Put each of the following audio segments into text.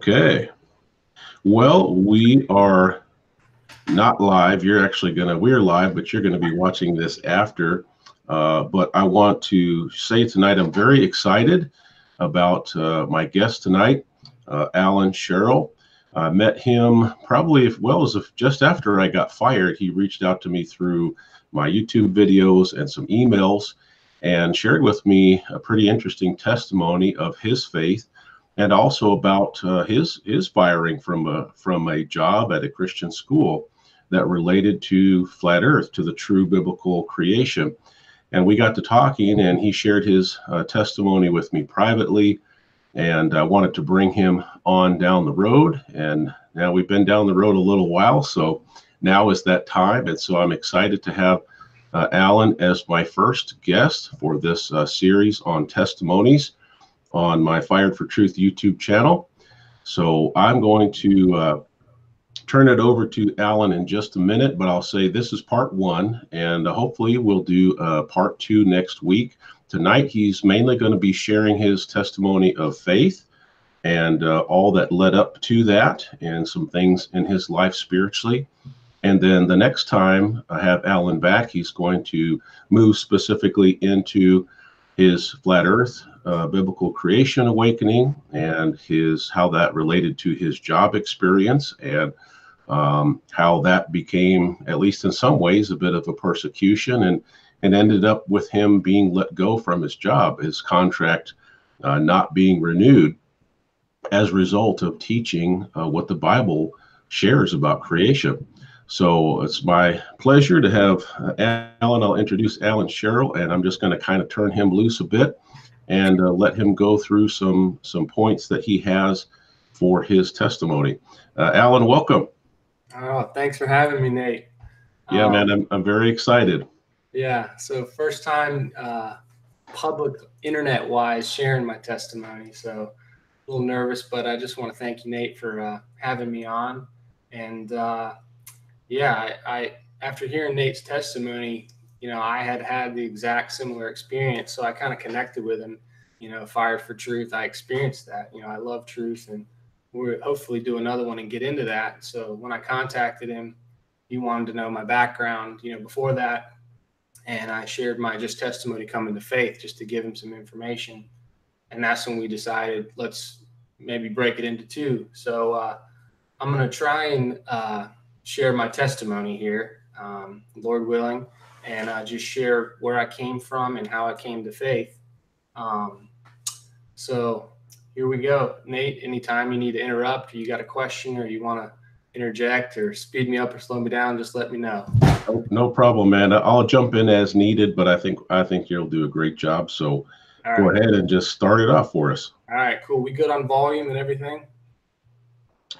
Okay. Well, we are not live. We're live, but you're going to be watching this after. But I want to say tonight, I'm very excited about my guest tonight, Alan Sherrill. I met him probably, just after I got fired. He reached out to me through my YouTube videos and some emails and shared with me a pretty interesting testimony of his faith and also about his firing from a job at a Christian school that related to flat Earth, to the true biblical creation. And we got to talking, and he shared his testimony with me privately, and I wanted to bring him on down the road. And now we've been down the road a little while, so now is that time. And so I'm excited to have Alan as my first guest for this series on testimonies on my Fired for Truth YouTube channel. So I'm going to turn it over to Alan in just a minute, but I'll say this is part one, and hopefully we'll do part two next week. Tonight, he's mainly going to be sharing his testimony of faith and all that led up to that and some things in his life spiritually. And then the next time I have Alan back, he's going to move specifically into his flat Earth biblical creation awakening and how that related to his job experience and how that became, at least in some ways, a bit of a persecution and ended up with him being let go from his job, his contract not being renewed as a result of teaching what the Bible shares about creation. So it's my pleasure to have Alan. I'll introduce Alan Sherrill, and I'm just going to kind of turn him loose a bit and let him go through some points that he has for his testimony. Alan, welcome. Oh, thanks for having me, Nate. Yeah, man, I'm very excited. Yeah, so first time public internet-wise sharing my testimony, so a little nervous, but I just want to thank you, Nate, for having me on. And yeah, I after hearing Nate's testimony, I had the exact similar experience, so I kind of connected with him. Fired for Truth, I experienced that. I love truth, and we'll hopefully do another one and get into that. So when I contacted him, he wanted to know my background, before that, and I shared my testimony coming to faith just to give him some information. And that's when we decided, let's maybe break it into two. So I'm going to try and share my testimony here, Lord willing, and just share where I came from and how I came to faith. So here we go. Nate, anytime you need to interrupt, or you got a question, or you want to interject or speed me up or slow me down, just let me know. No problem, man. I'll jump in as needed, but I think you'll do a great job. So go ahead and just start it off for us. All right, cool. We good on volume and everything?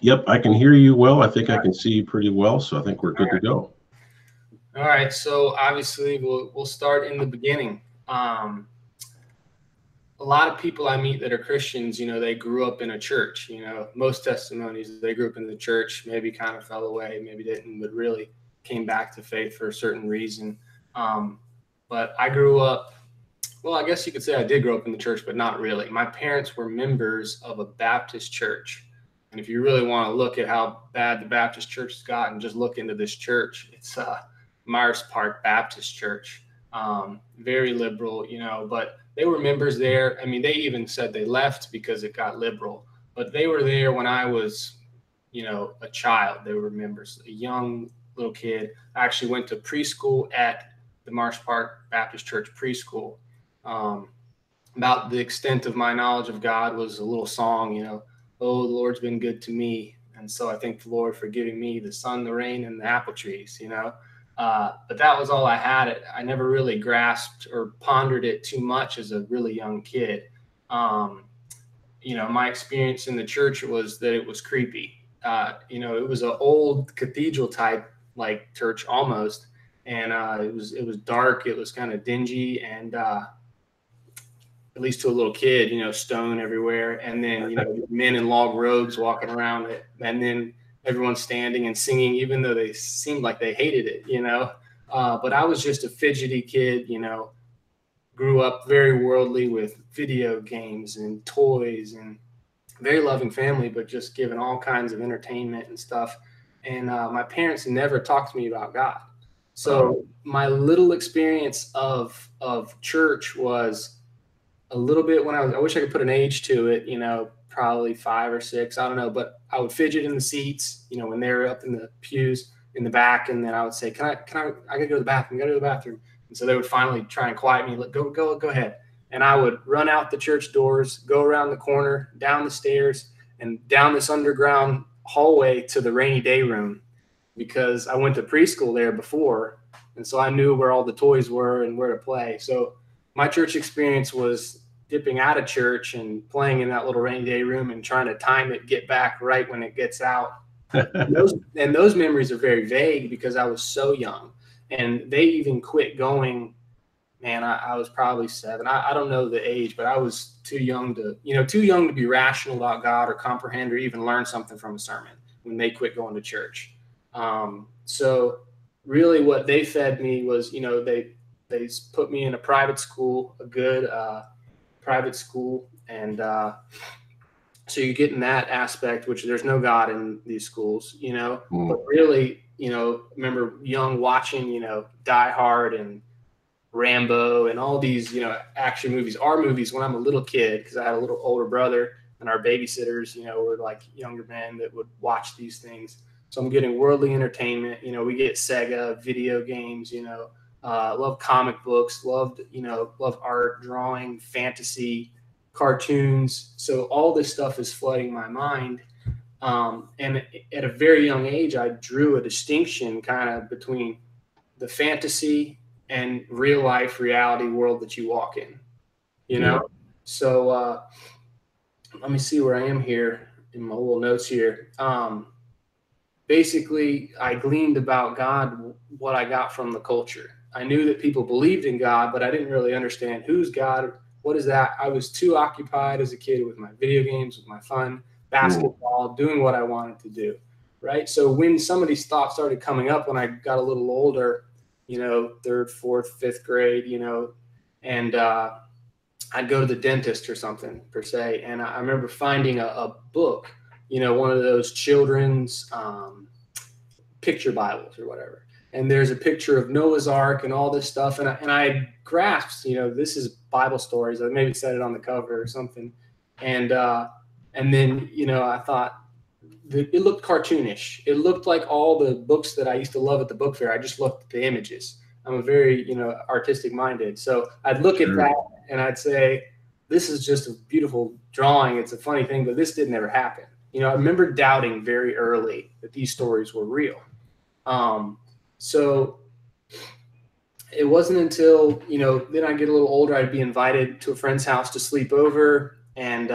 Yep, I can hear you well. I think I can see you pretty well, so I think we're good to go. All right, so obviously we'll start in the beginning. A lot of people I meet that are Christians, they grew up in a church. Most testimonies, they grew up in the church, maybe kind of fell away, maybe didn't, but really came back to faith for a certain reason. But I grew up, well, I guess you could say I did grow up in the church, but not really. My parents were members of a Baptist church. And if you really want to look at how bad the Baptist church has gotten, just look into this church. It's Myers Park Baptist Church. Very liberal, but they were members there. I mean, they even said they left because it got liberal, but they were there when I was, a child. They were members, a young little kid. I actually went to preschool at the Marsh Park Baptist Church preschool. About the extent of my knowledge of God was a little song, oh, the Lord's been good to me. And so I thank the Lord for giving me the sun, the rain, and the apple trees, But that was all I had. I never really grasped or pondered it too much as a really young kid. My experience in the church was that it was creepy. It was an old cathedral type like church almost, and it was dark. It was kind of dingy, and at least to a little kid, stone everywhere, and then men in long robes walking around it, and then everyone standing and singing, even though they seemed like they hated it, But I was just a fidgety kid, grew up very worldly with video games and toys and very loving family, but just given all kinds of entertainment and stuff. And my parents never talked to me about God. So my little experience of church was a little bit when I wish I could put an age to it, you know, probably 5 or 6, I don't know, but I would fidget in the seats, you know, when they were up in the pews in the back. And then I would say, I gotta go to the bathroom, And so they would finally try and quiet me, go ahead. And I would run out the church doors, go around the corner, down the stairs, and down this underground hallway to the rainy day room, because I went to preschool there before. And so I knew where all the toys were and where to play. So my church experience was dipping out of church and playing in that little rainy day room and trying to time it, get back right when it gets out. And those memories are very vague because I was so young. And they even quit going, man, I was probably 7. I don't know the age, but I was too young to be rational about God or comprehend or even learn something from a sermon when they quit going to church. So really what they fed me was, you know, they put me in a private school, a good private school. And so you're getting that aspect, which there's no God in these schools, you know, but really, you know, remember young watching, you know, Die Hard and Rambo and all these, you know, action movies, our movies when I'm a little kid, because I had a little older brother and our babysitters, you know, were like younger men that would watch these things. So I'm getting worldly entertainment. You know, we get Sega, video games, you know, love comic books, love art, drawing, fantasy, cartoons. So all this stuff is flooding my mind. And at a very young age, I drew a distinction kind of between the fantasy and real life reality world that you walk in, you know? Yeah. So let me see where I am here in my little notes here. Basically, I gleaned about God what I got from the culture. I knew that people believed in God, but I didn't really understand who's God. What is that? I was too occupied as a kid with my video games, with my fun, basketball, doing what I wanted to do, right? So when some of these thoughts started coming up when I got a little older, you know, 3rd, 4th, 5th grade, you know, and I'd go to the dentist or something per se. And I remember finding a book, you know, one of those children's picture Bibles or whatever. And there's a picture of Noah's Ark and all this stuff. And I grasped, you know, this is Bible stories. I maybe said it on the cover or something. And then, you know, I thought it looked cartoonish. It looked like all the books that I used to love at the book fair. I just looked at the images. I'm a very, you know, artistic minded. So I'd look at that and I'd say, this is just a beautiful drawing. It's a funny thing, but this didn't ever happen. You know, I remember doubting very early that these stories were real. So it wasn't until, you know, then I get a little older, I'd be invited to a friend's house to sleep over. And,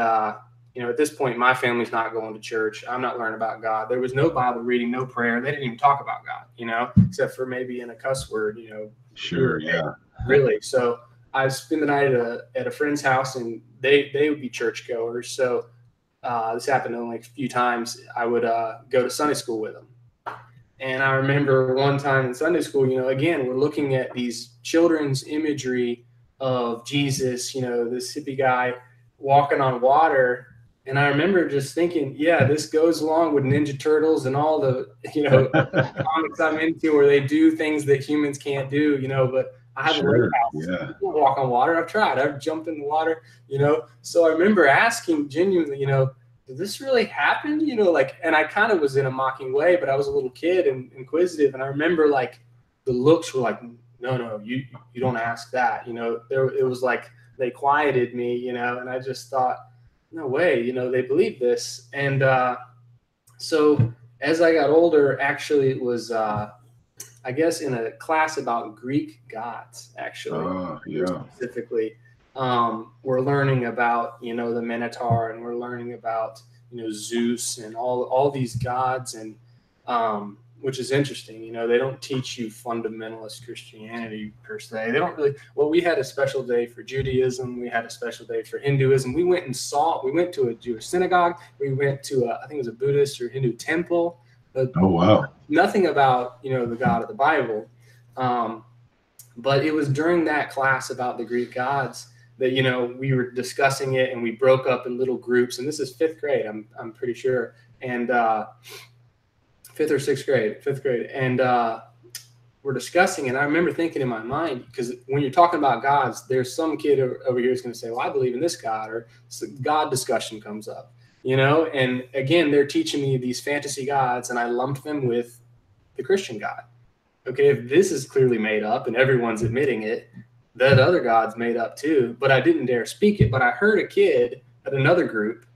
you know, at this point, my family's not going to church. I'm not learning about God. There was no Bible reading, no prayer. They didn't even talk about God, you know, except for maybe in a cuss word, you know. Sure, yeah. Really. So I'd spend the night at a friend's house, and they would be churchgoers. So this happened only a few times. I would go to Sunday school with them. And I remember one time in Sunday school, you know, again, we're looking at these children's imagery of Jesus, you know, this hippie guy walking on water. And I remember just thinking, yeah, this goes along with Ninja Turtles and all the, you know, comics I'm into where they do things that humans can't do, you know, but I have a lake house. Yeah. I can't walk on water. I've tried. I've jumped in the water, you know. So I remember asking genuinely, you know, did this really happen? You know, like, and I kind of was in a mocking way, but I was a little kid and inquisitive. And I remember like the looks were like, no, you don't ask that. You know, it was like they quieted me, you know, and I just thought, no way, you know, they believe this. And so as I got older, actually it was, I guess in a class about Greek gods, actually, specifically. We're learning about, you know, the Minotaur, and we're learning about, you know, Zeus and all these gods, and which is interesting. You know, they don't teach you fundamentalist Christianity per se. They don't really. Well, we had a special day for Judaism. We had a special day for Hinduism. We went to a Jewish synagogue. We went to I think it was a Buddhist or Hindu temple. But oh wow! Nothing about, you know, the God of the Bible. But it was during that class about the Greek gods that, you know, we were discussing it and we broke up in little groups. And this is fifth grade, I'm pretty sure. And fifth or sixth grade, fifth grade. And we're discussing. And I remember thinking in my mind, because when you're talking about gods, there's some kid over here who's going to say, well, I believe in this God, or God discussion comes up, you know? And again, they're teaching me these fantasy gods, and I lumped them with the Christian God. Okay, if this is clearly made up and everyone's admitting it, that other God's made up too. But I didn't dare speak it. But I heard a kid at another group,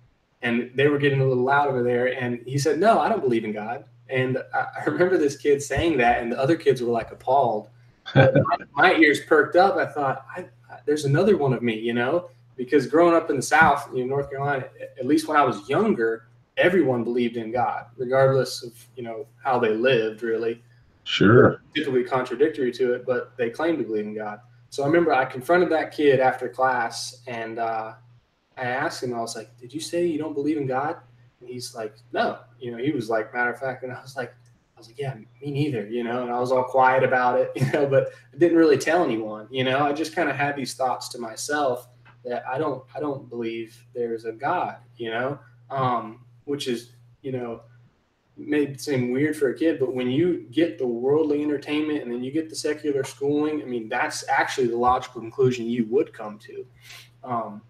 and they were getting a little loud over there, and he said, no, I don't believe in God. And I remember this kid saying that, and the other kids were like appalled. But my ears perked up. I thought, there's another one of me, you know, because growing up in the South, you know, North Carolina, at least when I was younger, everyone believed in God, regardless of, you know, how they lived, really. Sure. Typically contradictory to it, but they claimed to believe in God. So I remember I confronted that kid after class, and I asked him, I was like, did you say you don't believe in God? And he's like, no. You know, he was like, matter of fact, and I was like, yeah, me neither, you know, and I was all quiet about it, you know, but I didn't really tell anyone, you know. I just kind of had these thoughts to myself that I don't believe there's a God, you know, which is, you know, may seem weird for a kid, but when you get the worldly entertainment and then you get the secular schooling, I mean, that's actually the logical conclusion you would come to,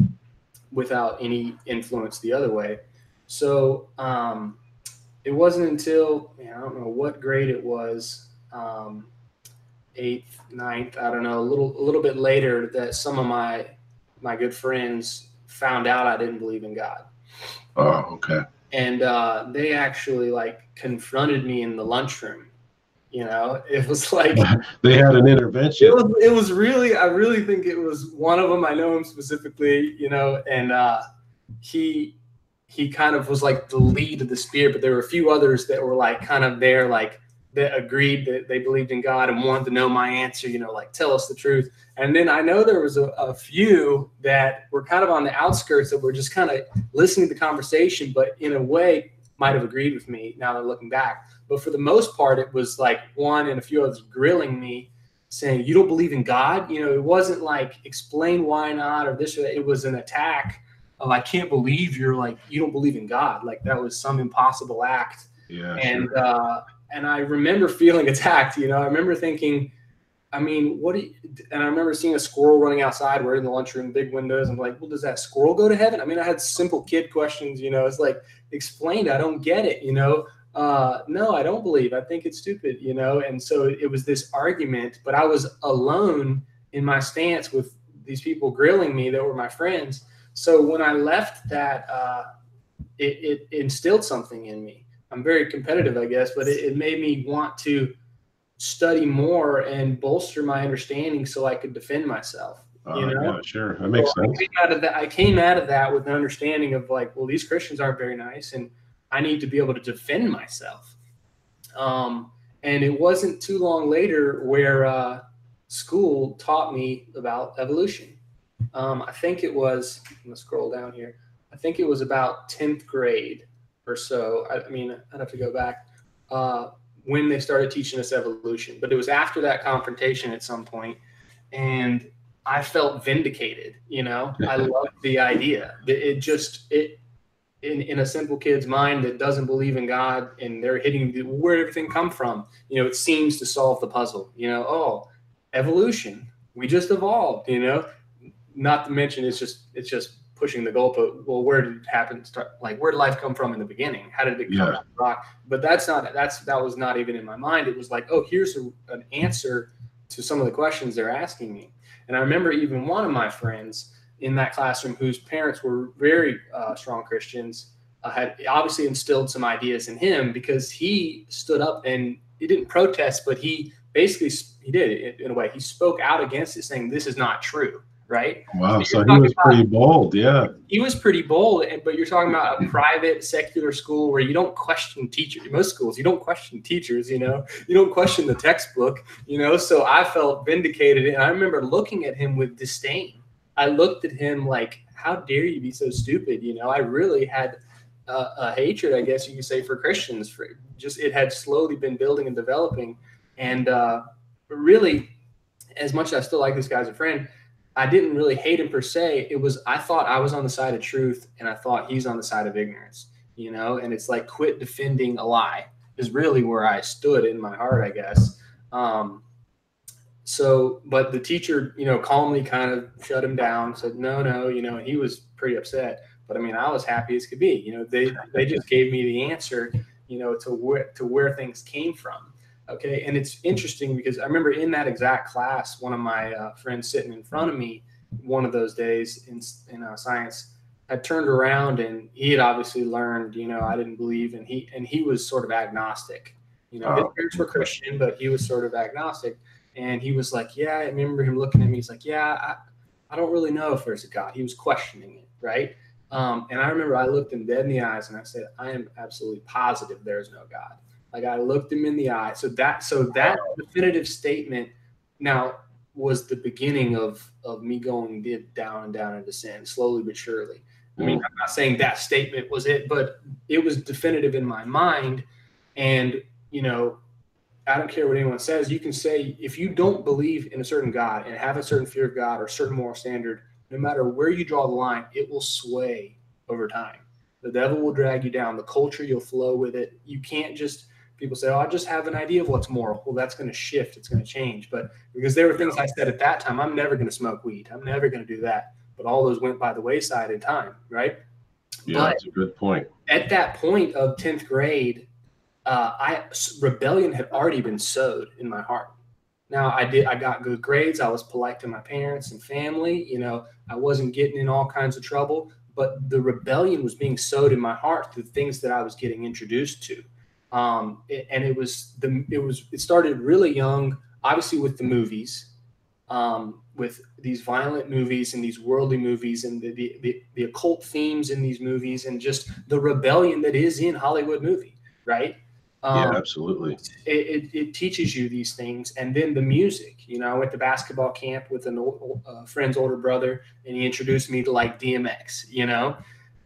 without any influence the other way. So it wasn't until, I don't know what grade it was, 8th, 9th, I don't know, a little bit later, that some of my good friends found out I didn't believe in God. Oh, okay. And they actually like confronted me in the lunchroom. You know, it was like they had an intervention. It was really, I really think it was one of them. I know him specifically, you know, and he kind of was like the lead of the spear, but there were a few others that were like kind of there, like that agreed that they believed in God and wanted to know my answer, you know, like tell us the truth. And then I know there was a few that were kind of on the outskirts that were just kind of listening to the conversation, but in a way might have agreed with me now that looking back. But for the most part, it was like one and a few others grilling me, saying, you don't believe in God? You know, it wasn't like explain why not or this or that. It was an attack of, I can't believe you're like, you don't believe in God. Like that was some impossible act. Yeah. And, sure. And I remember feeling attacked, you know. I remember thinking, I mean, and I remember seeing a squirrel running outside. We're in the lunchroom, big windows. I'm like, well, does that squirrel go to heaven? I mean, I had simple kid questions, you know. It's like, explained, I don't get it, you know. No, I don't believe. I think it's stupid, you know. And so it was this argument, but I was alone in my stance with these people grilling me that were my friends. So when I left that, it instilled something in me. I'm very competitive, I guess, but it made me want to study more and bolster my understanding so I could defend myself. You know? Yeah, sure. That makes sense. I came out of that with an understanding of like, well, these Christians aren't very nice, and I need to be able to defend myself. And it wasn't too long later where school taught me about evolution. I think it was, I'm going to scroll down here. I think it was about 10th grade or so. I mean, I'd have to go back when they started teaching us evolution. But it was after that confrontation at some point, and I felt vindicated. You know, I loved the idea. In a simple kid's mind that doesn't believe in God, and they're hitting where everything come from. You know, it seems to solve the puzzle. You know, oh, evolution, we just evolved. You know, not to mention it's just pushing the goalpost. Well, where did it happen? Like, where did life come from in the beginning? How did it come from the rock? But that was not even in my mind. It was like, oh, here's an answer to some of the questions they're asking me. And I remember even one of my friends in that classroom, whose parents were very strong Christians, had obviously instilled some ideas in him, because he stood up and he didn't protest, but he did it in a way. He spoke out against it, saying this is not true. Right. Wow. So he was pretty bold. Yeah. He was pretty bold. But you're talking about a private secular school where you don't question teachers. Most schools, you don't question teachers, you know, you don't question the textbook, you know. So I felt vindicated. And I remember looking at him with disdain. I looked at him like, how dare you be so stupid? You know, I really had a hatred, I guess you could say, for Christians. It had slowly been building and developing. And really, as much as I still like this guy as a friend, I didn't really hate him per se. It was, I thought I was on the side of truth and I thought he's on the side of ignorance, you know? And it's like, quit defending a lie is really where I stood in my heart, I guess. But the teacher, you know, calmly kind of shut him down, said, no, you know, and he was pretty upset. But I mean, I was happy as could be. You know, they just gave me the answer, you know, to where things came from. Okay. And it's interesting because I remember in that exact class, one of my friends sitting in front of me one of those days in science had turned around, and he had obviously learned, you know, I didn't believe, and he was sort of agnostic. You know, his parents were Christian, but he was sort of agnostic. And he was like, yeah, I remember him looking at me. He's like, yeah, I don't really know if there's a God. He was questioning it, right? And I remember I looked him dead in the eyes and I said, I am absolutely positive there is no God. Like, I looked him in the eye. So that definitive statement now was the beginning of me going down and down into sin, slowly but surely. I mean, I'm not saying that statement was it, but it was definitive in my mind. And, you know, I don't care what anyone says. You can say, if you don't believe in a certain God and have a certain fear of God or a certain moral standard, no matter where you draw the line, it will sway over time. The devil will drag you down. The culture, you'll flow with it. You can't just, people say, oh, I just have an idea of what's moral. Well, that's going to shift. It's going to change. But because there were things I said at that time, I'm never going to smoke weed. I'm never going to do that. But all those went by the wayside in time, right? Yeah, but that's a good point. At that point of 10th grade, rebellion had already been sowed in my heart. Now I got good grades. I was polite to my parents and family. You know, I wasn't getting in all kinds of trouble, but the rebellion was being sowed in my heart through things that I was getting introduced to. It started really young, obviously with the movies, with these violent movies and these worldly movies and the occult themes in these movies and just the rebellion that is in Hollywood movie, right? Yeah, absolutely. It teaches you these things. And then the music, you know, I went to basketball camp with a friend's older brother, and he introduced me to like DMX, you know,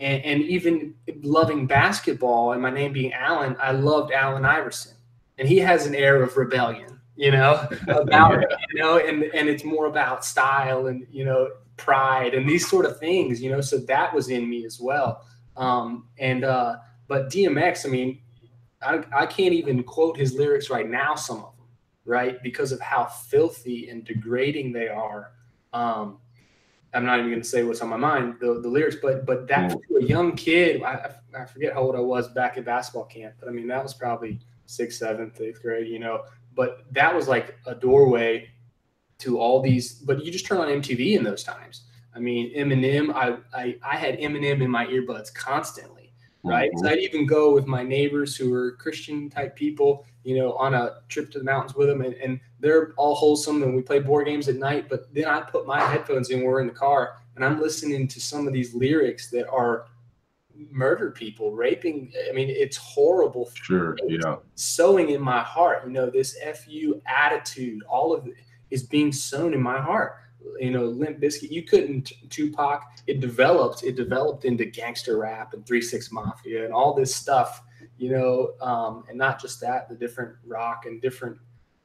and even loving basketball and my name being Alan, I loved Allen Iverson, and he has an air of rebellion, you know, about it, you know, and it's more about style and, you know, pride and these sort of things, you know, so that was in me as well. But DMX, I mean, I can't even quote his lyrics right now, some of them, right? Because of how filthy and degrading they are. I'm not even going to say what's on my mind, the lyrics, but that to a young kid, I forget how old I was back at basketball camp, but I mean, that was probably 6th, 7th, 8th grade, you know, but that was like a doorway to all these, but you just turn on MTV in those times. I mean, Eminem, I had Eminem in my earbuds constantly. Right. So I'd even go with my neighbors who were Christian type people, you know, on a trip to the mountains with them. And they're all wholesome and we play board games at night. But then I put my headphones in, we're in the car, and I'm listening to some of these lyrics that are murder people, raping. I mean, it's horrible. Sure. Yeah. Sowing in my heart, you know, this FU attitude, all of it is being sown in my heart. You know, Limp Bizkit, you couldn't, Tupac, it developed into gangster rap and 3 6 Mafia and all this stuff, you know, and not just that, the different rock and different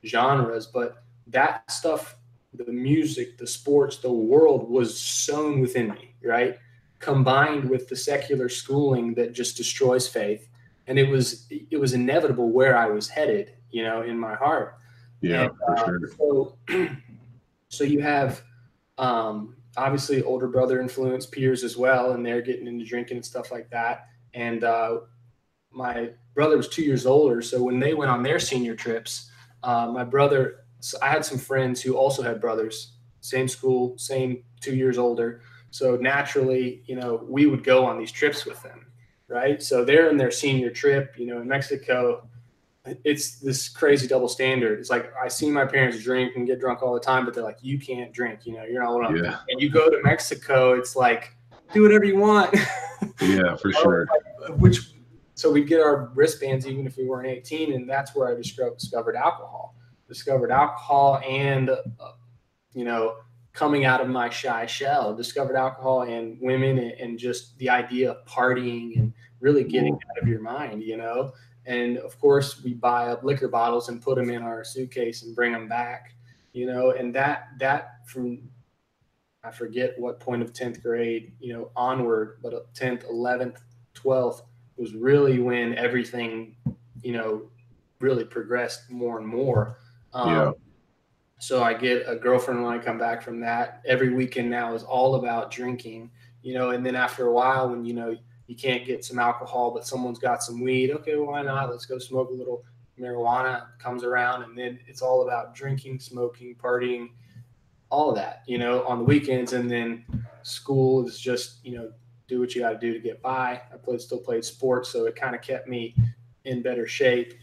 genres, but that stuff, the music, the sports, the world was sown within me, right? Combined with the secular schooling that just destroys faith. And it was inevitable where I was headed, you know, in my heart. Yeah, and, for sure. So you have, obviously older brother influence, peers as well, and they're getting into drinking and stuff like that. And my brother was 2 years older, so when they went on their senior trips, my brother, so I had some friends who also had brothers, same school, same 2 years older. So naturally, you know, we would go on these trips with them, right? So they're in their senior trip, you know, in Mexico. It's this crazy double standard. It's like, I see my parents drink and get drunk all the time, but they're like, you can't drink, you know, you're not allowed. Yeah. And you go to Mexico, it's like, do whatever you want. Yeah, for sure. So we'd get our wristbands even if we weren't 18, and that's where I discovered alcohol. And, you know, coming out of my shy shell, discovered alcohol and women and just the idea of partying and really getting out of your mind, you know. And of course, we buy up liquor bottles and put them in our suitcase and bring them back, you know. And that from I forget what point of 10th grade, onward, but 10th, 11th, 12th was really when everything, really progressed more and more. Yeah. So I get a girlfriend when I come back from that. Every weekend now is all about drinking, and then after a while when, you can't get some alcohol, but someone's got some weed. Okay, well, why not? Let's go smoke a little marijuana. Comes around, and then it's all about drinking, smoking, partying, all of that, on the weekends. And then school is just, do what you got to do to get by. I still played sports, so it kind of kept me in better shape,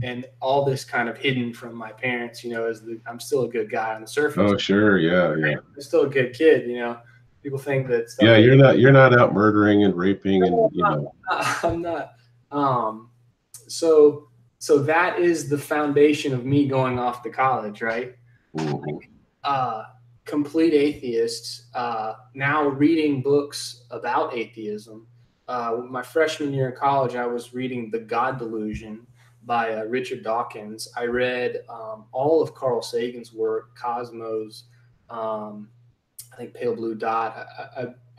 and all this kind of hidden from my parents, I'm still a good guy on the surface. Oh, sure. Yeah. Yeah. I'm still a good kid, people think that stuff. Yeah. You're not out murdering and raping and, I'm not. So that is the foundation of me going off to college, right? Mm-hmm. Complete atheists, now reading books about atheism. My freshman year in college, I was reading The God Delusion by Richard Dawkins. I read all of Carl Sagan's work, Cosmos, I think Pale Blue Dot.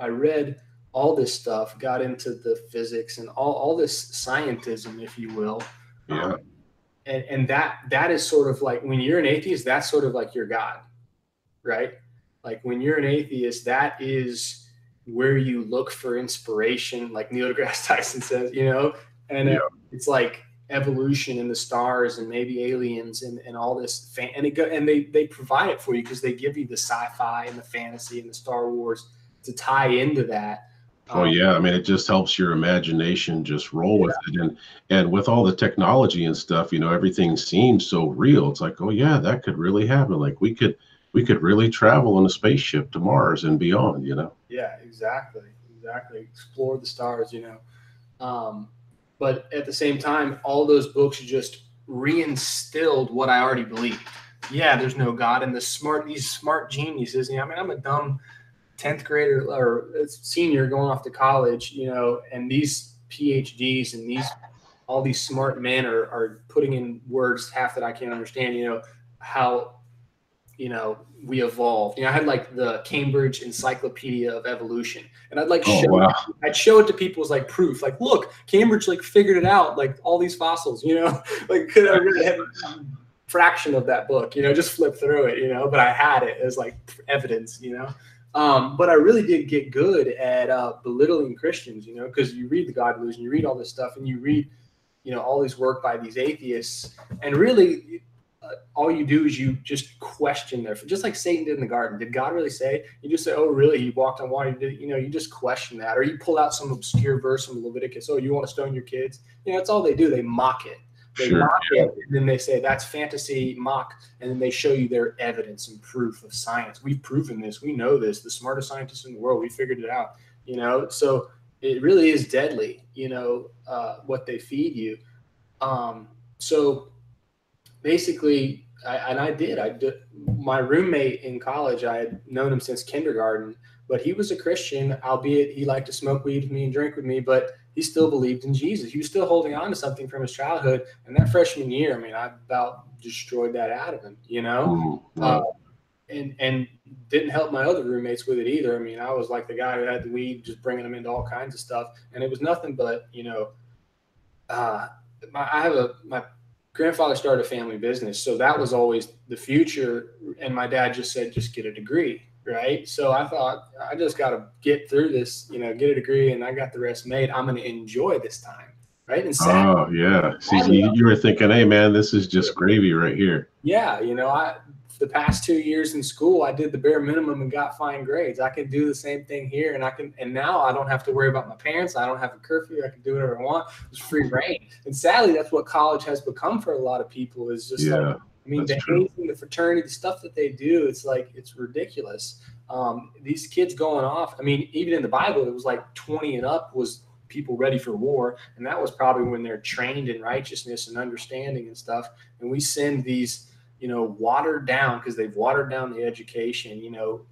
I read all this stuff, got into the physics and all this scientism, if you will. Yeah. And that is sort of like, when you're an atheist, that's sort of like your God, right? Like when you're an atheist, that is where you look for inspiration, like Neil deGrasse Tyson says, and it's like evolution in the stars and maybe aliens and all this and they provide it for you because they give you the sci-fi and the fantasy and the Star Wars to tie into that. Oh yeah, I mean, it just helps your imagination just roll with it, and with all the technology and stuff, everything seems so real. It's like, oh yeah, that could really happen. Like we could really travel on a spaceship to Mars and beyond. Yeah, exactly. Explore the stars. But at the same time, all those books just reinstilled what I already believed. Yeah, there's no God, and these smart geniuses. I mean, I'm a dumb 10th grader or senior going off to college, and these PhDs and all these smart men are putting in words half that I can't understand, how, we evolved. I had like the Cambridge Encyclopedia of Evolution, and I'd show it to people as like proof, like, look, Cambridge like figured it out, like all these fossils, like could I really have a fraction of that book, just flip through it, but I had it as like evidence, but I really did get good at belittling Christians, because you read The God Delusion, you read all this stuff, and you read, all this work by these atheists, and really all you do is you just question just like Satan did in the garden. Did God really say? You just say, oh, really? He walked on water. You just question that, or you pull out some obscure verse from Leviticus. Oh, you want to stone your kids? That's all they do. They mock it. Mock it, and then they say that's fantasy, mock, and then they show you their evidence and proof of science. We've proven this. We know this. The smartest scientists in the world. We figured it out. So it really is deadly. What they feed you. So basically, I did. My roommate in college, I had known him since kindergarten, but he was a Christian, albeit he liked to smoke weed with me and drink with me, but he still believed in Jesus. He was still holding on to something from his childhood. And that freshman year, I mean, I about destroyed that out of him, and didn't help my other roommates with it either. I mean, I was like the guy who had the weed, just bringing them into all kinds of stuff. And it was nothing but, my grandfather started a family business. So that was always the future. And my dad just said, just get a degree. Right. So I thought, I just got to get through this, get a degree, and I got the rest made. I'm going to enjoy this time. Right. And oh, yeah. See, you were thinking, hey, man, this is just gravy right here. Yeah. The past 2 years in school, I did the bare minimum and got fine grades. I can do the same thing here. And now I don't have to worry about my parents. I don't have a curfew. I can do whatever I want. It's free reign. And sadly, that's what college has become for a lot of people, is just the hazing, the fraternity, the stuff that they do, it's like, it's ridiculous. These kids going off, I mean, even in the Bible, it was like 20 and up was people ready for war. And that was probably when they're trained in righteousness and understanding and stuff. And we send these, watered down, because they've watered down the education,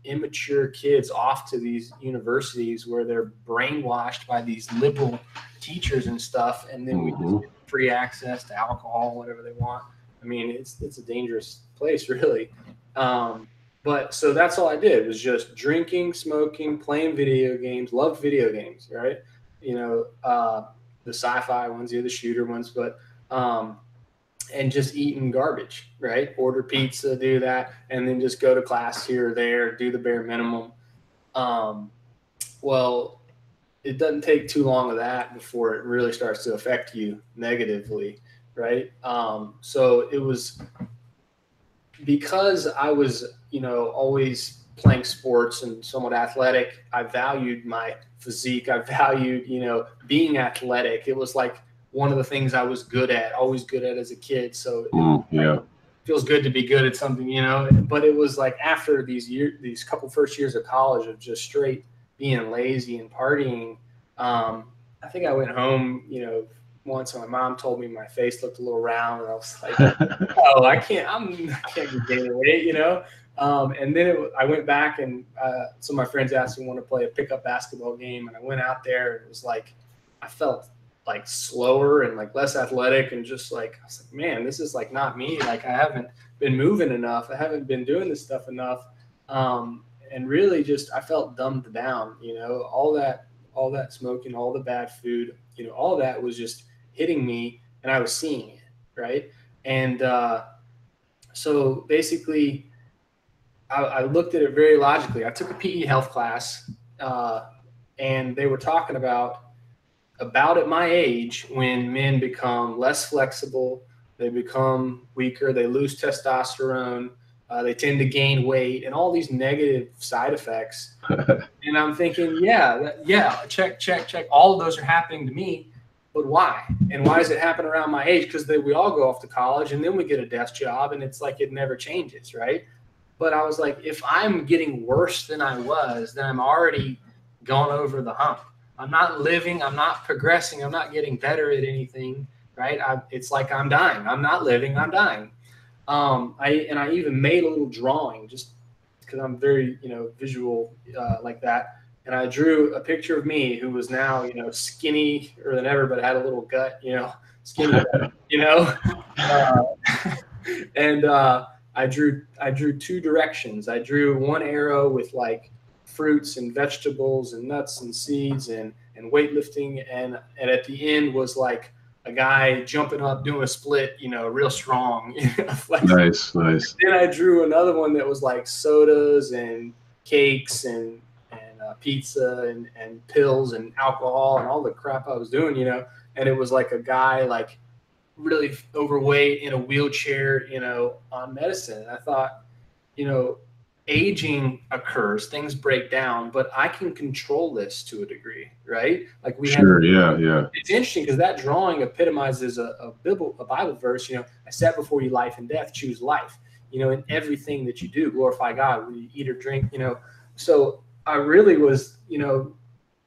immature kids off to these universities where they're brainwashed by these liberal teachers and stuff. And then we just get free access to alcohol, whatever they want. I mean, it's a dangerous place, really. But But so that's all I did was just drinking, smoking, playing video games, loved video games, right? You know, the sci-fi ones, the shooter ones, but, and just eating garbage, right? Order pizza, do that, and then just go to class here or there, do the bare minimum. Well, it doesn't take too long of that before it really starts to affect you negatively, right? So it was because I was, you know, always playing sports and somewhat athletic. I valued my physique. I valued, you know, being athletic. It was like one of the things I was good at, always good at as a kid. So it feels good to be good at something, you know. But it was like after these couple first years of college of just straight being lazy and partying, I think I went home, you know, once and my mom told me my face looked a little round, and I was like, oh, I can't be gaining weight, you know. And then I went back, and some of my friends asked me to want to play a pickup basketball game, and I went out there, and it was like I felt like slower and like less athletic, and just like I was like, man, this is like not me. Like I haven't been moving enough. I haven't been doing this stuff enough, and really just I felt dumbed down. You know, all that smoking, all the bad food, you know, all that was just hitting me, and I was seeing it, right? And so basically, I looked at it very logically. I took a PE health class, and they were talking about at my age when men become less flexible, they become weaker, they lose testosterone, they tend to gain weight, and all these negative side effects. And I'm thinking, check. All of those are happening to me. But why? And why does it happen around my age? Because we all go off to college, and then we get a desk job, and it's like it never changes, right? But I was like, if I'm getting worse than I was, then I'm already gone over the hump. I'm not living. I'm not progressing. I'm not getting better at anything, right? It's like I'm dying. I'm not living. I'm dying. I even made a little drawing just because I'm very, you know, visual like that. And I drew a picture of me who was now, you know, skinnier than ever, but had a little gut, you know, skinny, you know. And I drew two directions. I drew one arrow with like fruits and vegetables and nuts and seeds and weightlifting, and at the end was like a guy jumping up doing a split, you know, real strong. Nice. Then I drew another one that was like sodas and cakes and pizza and pills and alcohol and all the crap I was doing, you know. And it was like a guy like really overweight in a wheelchair, you know, on medicine. And I thought, you know, aging occurs, things break down, but I can control this to a degree, right? Like yeah. It's interesting because that drawing epitomizes a Bible verse. You know, I set before you life and death, choose life. You know, in everything that you do, glorify God. When you eat or drink, you know. So I really was, you know,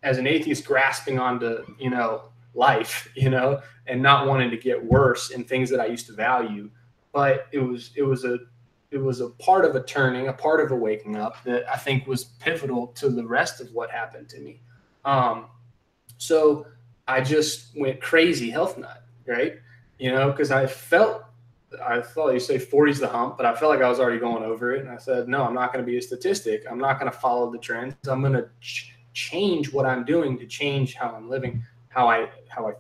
as an atheist, grasping onto, you know, life, you know, and not wanting to get worse in things that I used to value. But it was a part of a turning, a part of a waking up that I think was pivotal to the rest of what happened to me. So I just went crazy health nut, right? You know, because I thought you say 40's the hump, but I felt like I was already going over it. And I said, no, I'm not going to be a statistic. I'm not going to follow the trends. I'm going to change what I'm doing to change how I'm living, how I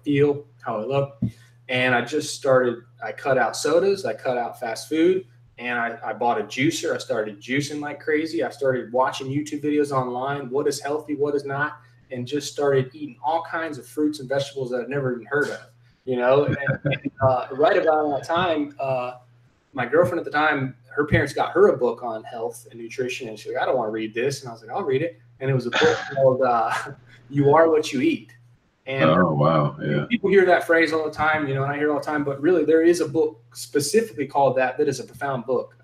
feel, how I look. And I just started, I cut out sodas. I cut out fast food. And I bought a juicer. I started juicing like crazy. I started watching YouTube videos online. What is healthy? What is not? And just started eating all kinds of fruits and vegetables that I'd never even heard of. You know, and right about that time, my girlfriend at the time, her parents got her a book on health and nutrition. And she's like, I don't want to read this. And I was like, I'll read it. And it was a book called You Are What You Eat. And oh, wow. Yeah. People hear that phrase all the time, you know, and I hear it all the time. But really, there is a book specifically called that is a profound book.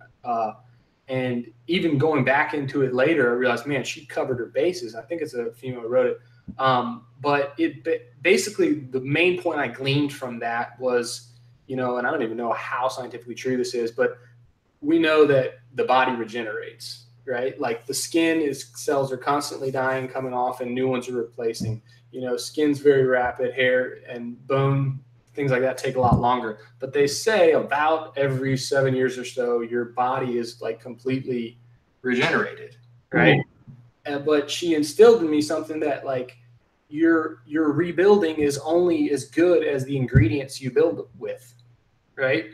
And even going back into it later, I realized, man, she covered her bases. I think it's a female who wrote it. But basically the main point I gleaned from that was, you know, and I don't even know how scientifically true this is, but we know that the body regenerates, right? Like the cells are constantly dying, coming off, and new ones are replacing. You know, skin's very rapid, hair and bone, things like that take a lot longer. But they say about every 7 years or so, your body is like completely regenerated, right? But she instilled in me something that like your rebuilding is only as good as the ingredients you build with, right?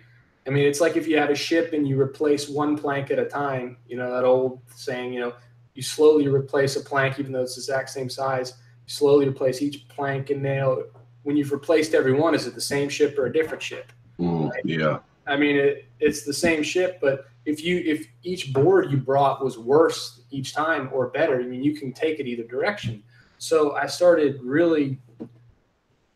I mean, it's like if you have a ship and you replace one plank at a time, you know, that old saying, you know, you slowly replace a plank, even though it's the exact same size, you slowly replace each plank and nail. When you've replaced every one, is it the same ship or a different ship? Right? Yeah. I mean, it's the same ship, but if each board you brought was worse each time or better, I mean, you can take it either direction. So I started really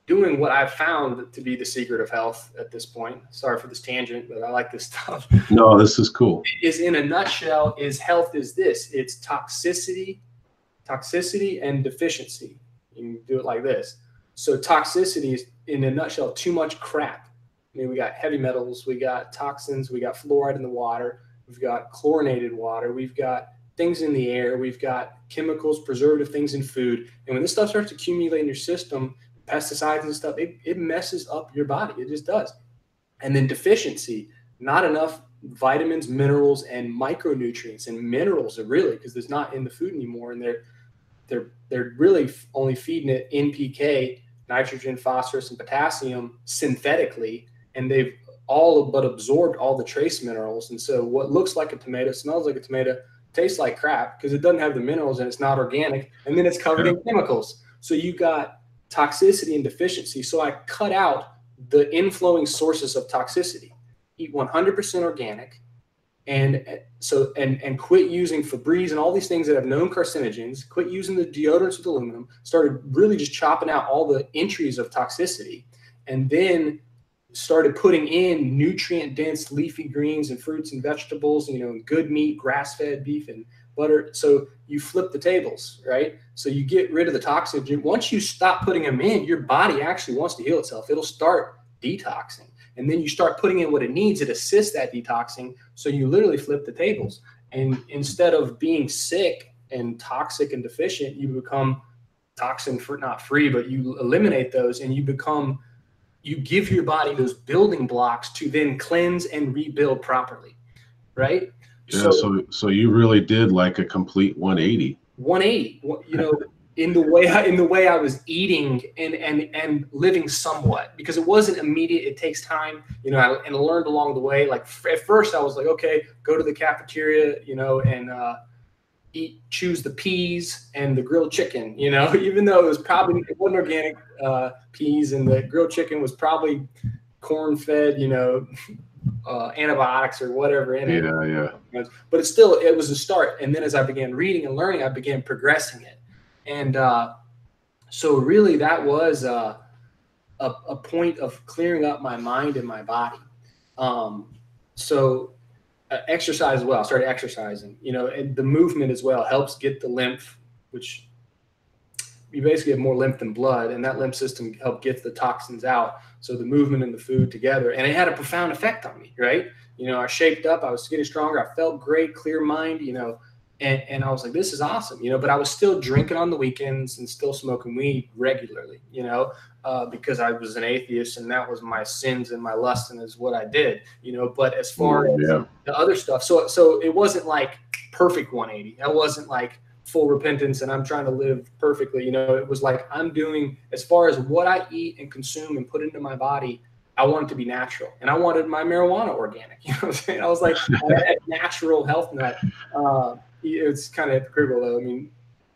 doing what I've found to be the secret of health at this point. Sorry for this tangent, but I like this stuff. No, this is cool. Is in a nutshell, is health is this. It's toxicity and deficiency. You can do it like this. So toxicity is, in a nutshell, too much crap. I mean, we got heavy metals, we got toxins, we got fluoride in the water, we've got chlorinated water, we've got things in the air, we've got chemicals, preservative things in food. And when this stuff starts to accumulate in your system, pesticides and stuff, it messes up your body. It just does. And then deficiency, not enough vitamins, minerals, and micronutrients. And minerals are really, because there's not in the food anymore, and they're really only feeding it NPK, nitrogen, phosphorus, and potassium synthetically, and they've all but absorbed all the trace minerals. And so what looks like a tomato, smells like a tomato, tastes like crap because it doesn't have the minerals and it's not organic, and then it's covered in chemicals. So you got toxicity and deficiency. So I cut out the inflowing sources of toxicity, eat 100% organic, and quit using Febreze and all these things that have known carcinogens, quit using the deodorants with aluminum, started really just chopping out all the entries of toxicity, and then started putting in nutrient-dense leafy greens and fruits and vegetables, you know, good meat, grass-fed beef and butter. So you flip the tables, right? So you get rid of the toxins. Once you stop putting them in, your body actually wants to heal itself. It'll start detoxing. And then you start putting in what it needs. It assists that detoxing. So you literally flip the tables. And instead of being sick and toxic and deficient, you become toxin not free, but you eliminate those, and you give your body those building blocks to then cleanse and rebuild properly, right? Yeah, so you really did like a complete 180. 180, you know, in the way I was eating and living somewhat, because it wasn't immediate. It takes time, you know, and I learned along the way. Like at first I was like, okay, go to the cafeteria, you know, and choose the peas and the grilled chicken, you know, even though it wasn't organic peas, and the grilled chicken was probably corn-fed, you know, antibiotics or whatever in it. Yeah. But it was a start. And then as I began reading and learning, I began progressing it. And so really that was a point of clearing up my mind and my body. Exercise as well. I started exercising, you know, and the movement as well helps get the lymph, which you basically have more lymph than blood, and that lymph system helped get the toxins out. So the movement and the food together, and it had a profound effect on me, right? You know, I shaped up, I was getting stronger, I felt great, clear mind, you know, and I was like, this is awesome, you know, but I was still drinking on the weekends and still smoking weed regularly, you know, because I was an atheist and that was my sins and my lust and is what I did, you know. But as far as the other stuff, so it wasn't like perfect 180. I wasn't like full repentance and I'm trying to live perfectly, you know. It was like I'm doing, as far as what I eat and consume and put into my body, I want it to be natural, and I wanted my marijuana organic. You know what I'm saying? I was like a natural health nut. It's kind of hypocritical though. I mean,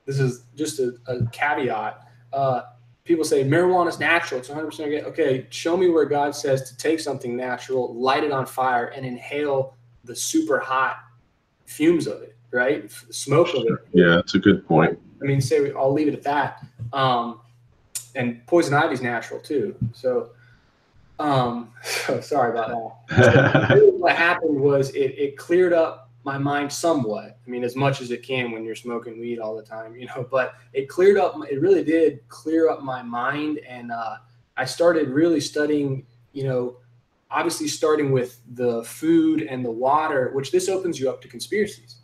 this is just a caveat. People say marijuana is natural. It's 100% organic. Okay, show me where God says to take something natural, light it on fire, and inhale the super hot fumes of it, right? The smoke of it. Yeah, that's a good point. I mean, I'll leave it at that. And poison ivy is natural too. So sorry about that. So really what happened was it cleared up my mind somewhat. I mean, as much as it can when you're smoking weed all the time, you know, but it really did clear up my mind. And I started really studying, you know, obviously starting with the food and the water, which this opens you up to conspiracies.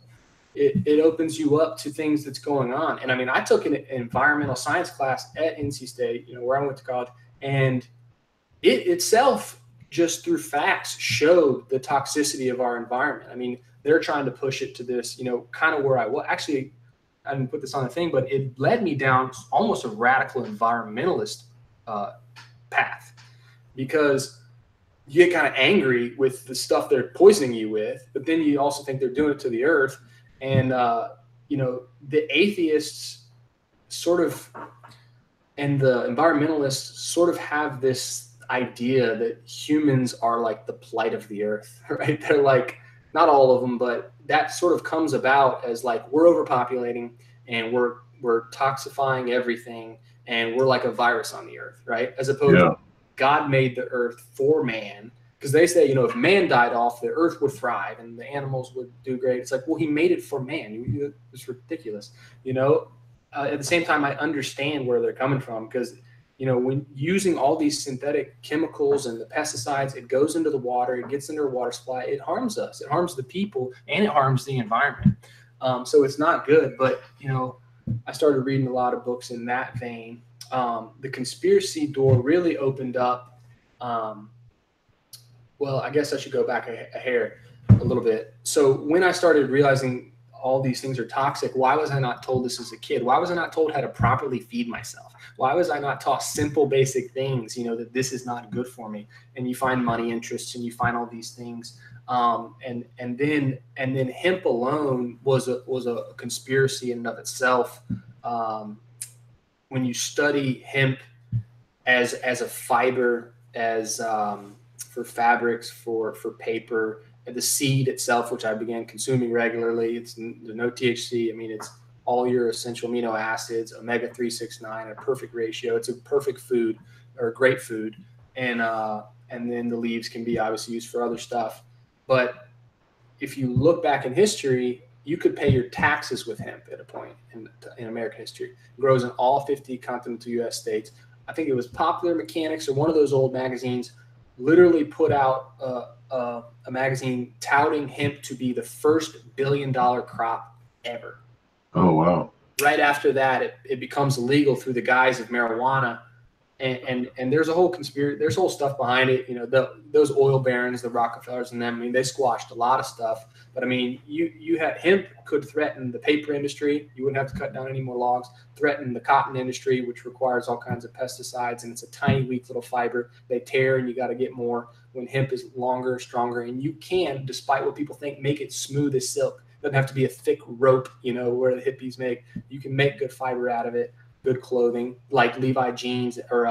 It opens you up to things that's going on. And I mean, I took an environmental science class at NC State, you know, where I went to college, and it itself just through facts showed the toxicity of our environment. I mean, they're trying to push it to this, you know, kind of where I was. Actually, I didn't put this on the thing, but it led me down almost a radical environmentalist path, because you get kind of angry with the stuff they're poisoning you with, but then you also think they're doing it to the earth. And, you know, the atheists sort of, and the environmentalists sort of have this idea that humans are like the plight of the earth, right? They're like, not all of them, but that sort of comes about as like, we're overpopulating and we're toxifying everything, and we're like a virus on the earth, right? As opposed to God made the earth for man, because they say, you know, if man died off, the earth would thrive and the animals would do great. It's like, well, he made it for man. It's ridiculous, you know. At the same time, I understand where they're coming from, because, you know, when using all these synthetic chemicals and the pesticides, it goes into the water, it gets into our water supply, it harms us, it harms the people, and it harms the environment. So it's not good. But, you know, I started reading a lot of books in that vein. The conspiracy door really opened up. Well, I guess I should go back a hair a little bit. So when I started realizing all these things are toxic, why was I not told this as a kid? Why was I not told how to properly feed myself? Why was I not taught simple, basic things, you know, that this is not good for me? And you find money interests and you find all these things. And then hemp alone was a conspiracy in and of itself. When you study hemp as a fiber, as for fabrics, for paper, and the seed itself, which I began consuming regularly, it's no THC. I mean, it's all your essential amino acids, omega 369, a perfect ratio. It's a perfect food, or great food. And then the leaves can be obviously used for other stuff. But if you look back in history, you could pay your taxes with hemp at a point in American history. It grows in all 50 continental U.S. states. I think it was Popular Mechanics or one of those old magazines literally put out a magazine touting hemp to be the first $1 billion crop ever. Oh, wow. Right after that, it becomes illegal through the guise of marijuana. And there's a whole conspiracy, there's whole stuff behind it. You know, those oil barons, the Rockefellers and them, I mean, they squashed a lot of stuff. But I mean, you had hemp could threaten the paper industry. You wouldn't have to cut down any more logs. Threaten the cotton industry, which requires all kinds of pesticides, and it's a tiny, weak little fiber. They tear, and you got to get more. When hemp is longer, stronger, and you can, despite what people think, make it smooth as silk. It doesn't have to be a thick rope, you know, where the hippies make. You can make good fiber out of it. Good clothing, like Levi jeans or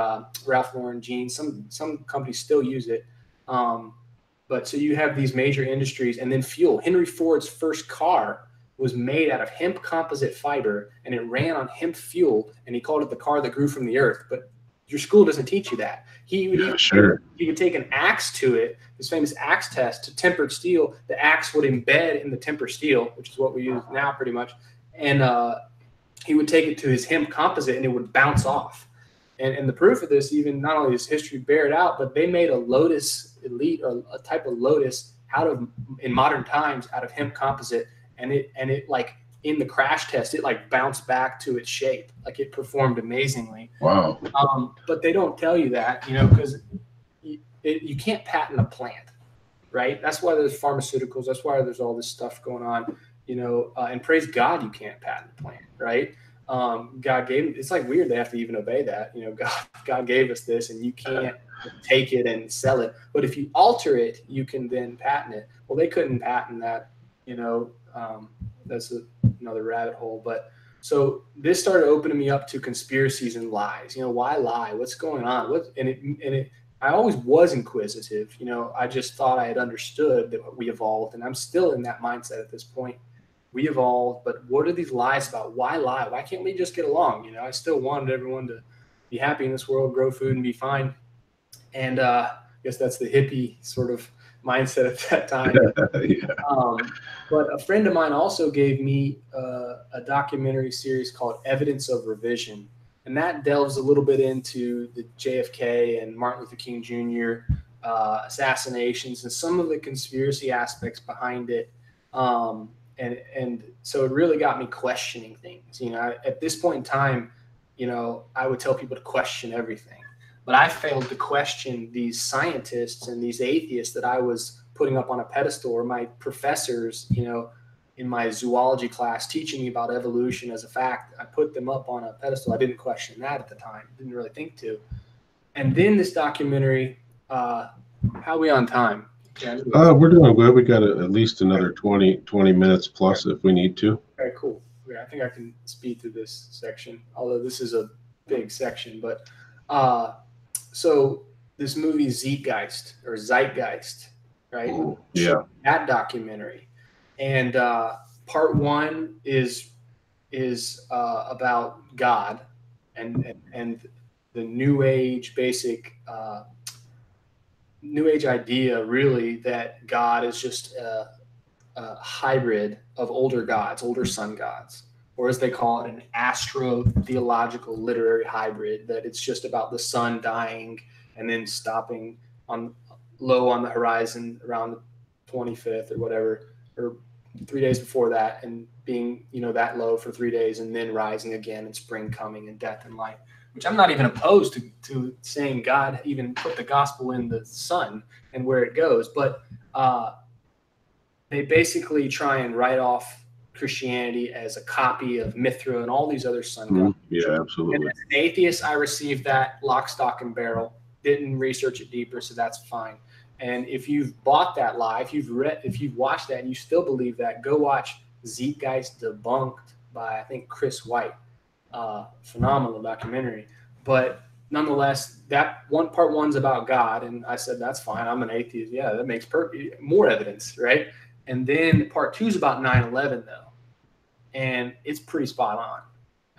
Ralph Lauren jeans. Some companies still use it. But so you have these major industries, and then fuel. Henry Ford's first car was made out of hemp composite fiber, and it ran on hemp fuel, and he called it the car that grew from the earth. But your school doesn't teach you that. He would take an axe to it, his famous axe test, to tempered steel. The axe would embed in the tempered steel, which is what we use now pretty much. And he would take it to his hemp composite, and it would bounce off. And the proof of this, even not only does history bear it out, but they made a Lotus Elite, or a type of Lotus in modern times out of hemp composite. And it like in the crash test, it like bounced back to its shape. Like it performed amazingly. Wow. But they don't tell you that, you know, because you can't patent a plant, right? That's why there's pharmaceuticals. That's why there's all this stuff going on. You know, and praise God, you can't patent a plant, right? God gave, it's like weird they have to even obey that. You know, God gave us this, and you can't take it and sell it. But if you alter it, you can then patent it. Well, they couldn't patent that, you know. That's another rabbit hole. But so this started opening me up to conspiracies and lies. You know, why lie? What's going on? I always was inquisitive. You know, I just thought I had understood that we evolved, and I'm still in that mindset at this point. We evolved, but what are these lies about? Why lie? Why can't we just get along? You know, I still wanted everyone to be happy in this world, grow food, and be fine. And I guess that's the hippie sort of mindset at that time. Yeah. But a friend of mine also gave me a documentary series called Evidence of Revision. And that delves a little bit into the JFK and Martin Luther King Jr. Assassinations and some of the conspiracy aspects behind it. And so it really got me questioning things. You know, at this point in time, you know, I would tell people to question everything. But I failed to question these scientists and these atheists that I was putting up on a pedestal, or my professors, in my zoology class teaching me about evolution as a fact. I put them up on a pedestal. I didn't question that at the time. Didn't really think to. And then this documentary, how are we on time? We're doing good. We got at least another 20 minutes plus if we need to. Okay, cool. Yeah, I think I can speed through this section, although this is a big section. But so this movie Zeitgeist, right? Yeah. That documentary. And part one is about God and the New Age New Age idea, really, that God is just a hybrid of older sun gods, or as they call it, an astro-theological literary hybrid, that it's just about the sun dying and then stopping low on the horizon around the 25th or whatever, or 3 days before that, and being, that low for 3 days and then rising again, and spring coming and death and light, which I'm not even opposed to saying God even put the gospel in the sun and where it goes. But they basically try and write off Christianity as a copy of Mithra and all these other sun gods. Yeah, absolutely. And as an atheist, I received that lock, stock, and barrel. Didn't research it deeper, so that's fine. And if you've bought that lie, if you've watched that and you still believe that, go watch Zeitgeist Debunked by, I think, Chris White. Phenomenal documentary. But nonetheless, that part one's about God, and I said, that's fine. I'm an atheist. Yeah, that makes more evidence, right? And then part two is about 9/11, though, and it's pretty spot on.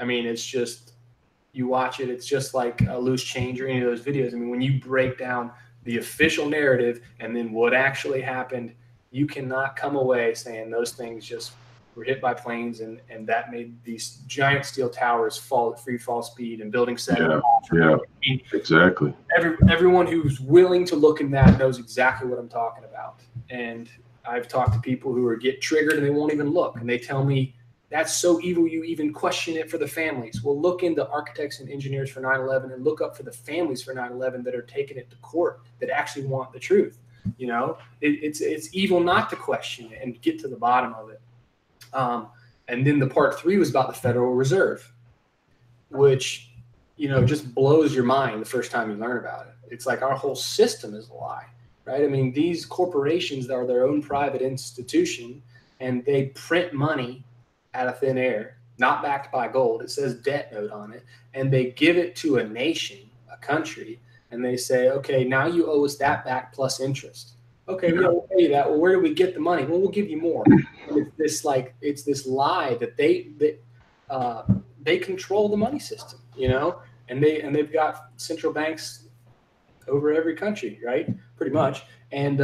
I mean, it's just, you watch it, it's just like a loose change or any of those videos. I mean, when you break down the official narrative and then what actually happened, you cannot come away saying those things just were hit by planes and that made these giant steel towers fall at free fall speed and building 7. Yeah, exactly. Everyone who's willing to look in that knows exactly what I'm talking about. And I've talked to people who get triggered and they won't even look, and they tell me, that's so evil you even question it for the families. Well, look into architects and engineers for 9/11 and look up for the families for 9/11 that are taking it to court, that actually want the truth. It's evil not to question it and get to the bottom of it. And then the part three was about the Federal Reserve, which, just blows your mind the first time you learn about it. It's like our whole system is a lie, right? I mean, these corporations are their own private institution, and they print money out of thin air, not backed by gold. It says debt note on it, and they give it to a nation, a country, and they say, okay, now you owe us that back plus interest. Okay, we'll pay you that. Well, where do we get the money? Well, we'll give you more. And it's this lie that they control the money system, and they've got central banks over every country, right? Pretty much. And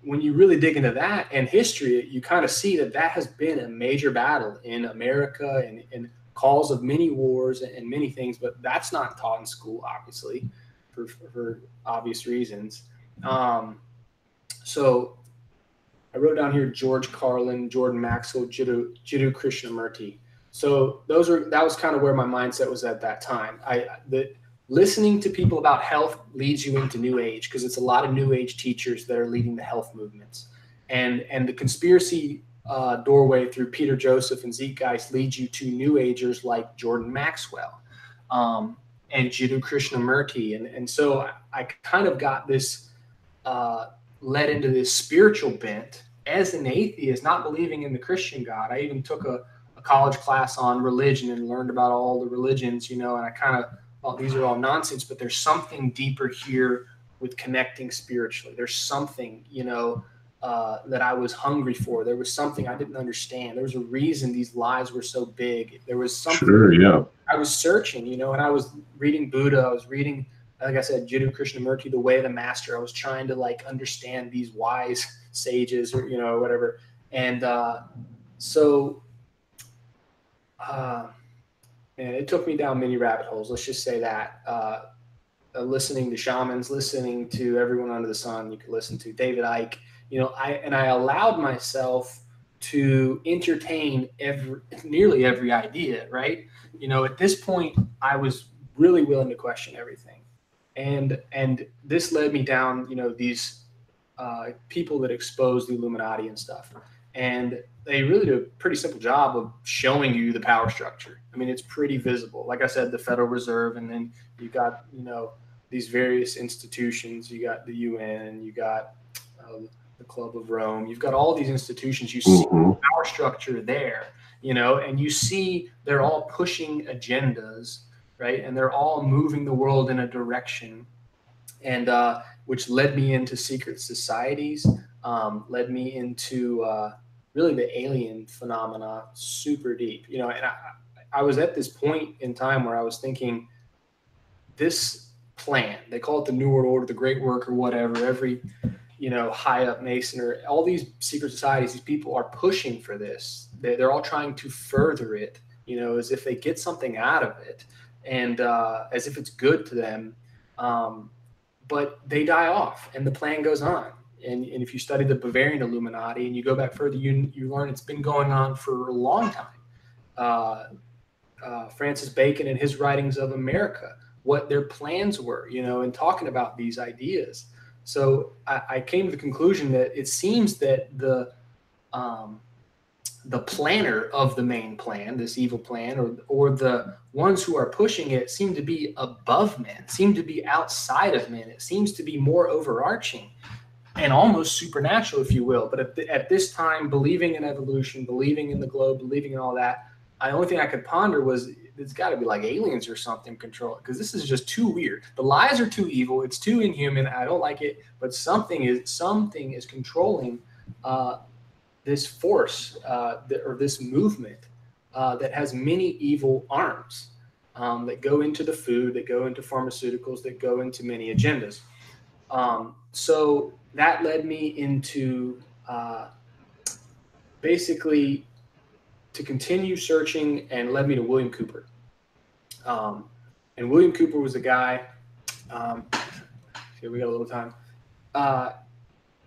when you really dig into that and history, you kind of see that has been a major battle in America and cause of many wars and many things, but that's not taught in school, obviously, for obvious reasons. So I wrote down here George Carlin, Jordan Maxwell, Jiddu Krishnamurti. So that was kind of where my mindset was at that time. Listening to people about health leads you into New Age, because it's a lot of New Age teachers that are leading the health movements. And the conspiracy doorway through Peter Joseph and Zeitgeist leads you to New Agers like Jordan Maxwell and Jiddu Krishnamurti. And so I kind of got this led into this spiritual bent as an atheist, not believing in the Christian God. I even took a college class on religion and learned about all the religions, and I kind of thought these are all nonsense, but there's something deeper here with connecting spiritually. There's something, that I was hungry for. There was something I didn't understand. There was a reason these lies were so big. There was something. Sure, yeah. I was searching, and I was reading Buddha. I was reading, like I said, Jiddu Krishnamurti, The Way of the Master. I was trying to understand these wise sages or, whatever. And and it took me down many rabbit holes. Let's just say that. Listening to shamans, listening to everyone under the sun you could listen to, David Icke. I allowed myself to entertain nearly every idea, right? At this point, I was really willing to question everything. And this led me down, these people that expose the Illuminati and stuff. And they really do a pretty simple job of showing you the power structure. I mean, it's pretty visible. Like I said, the Federal Reserve, and then you got, these various institutions. You got the UN, you got the Club of Rome. You've got all these institutions. You see the power structure there, and you see they're all pushing agendas, right? And they're all moving the world in a direction. And which led me into secret societies, led me into really the alien phenomena super deep, and I was at this point in time where I was thinking, this plan, they call it the New World Order, the Great Work, or whatever, every, high up Mason, or all these secret societies, these people are pushing for this. They're all trying to further it, as if they get something out of it, and as if it's good to them. But they die off and the plan goes on. And if you study the Bavarian Illuminati and you go back further, you learn it's been going on for a long time. Francis Bacon and his writings of America, what their plans were, and talking about these ideas. So I came to the conclusion that it seems that the planner of the main plan, this evil plan, or the ones who are pushing it, seem to be above men, seem to be outside of men. It seems to be more overarching and almost supernatural, if you will. But at this time, believing in evolution, believing in the globe, believing in all that, the only thing I could ponder was it's got to be like aliens or something control it, because this is just too weird. The lies are too evil. It's too inhuman. I don't like it. But something is controlling this force or this movement that has many evil arms that go into the food, that go into pharmaceuticals, that go into many agendas. So that led me into basically to continue searching, and led me to William Cooper. And William Cooper was a guy, here we got a little time.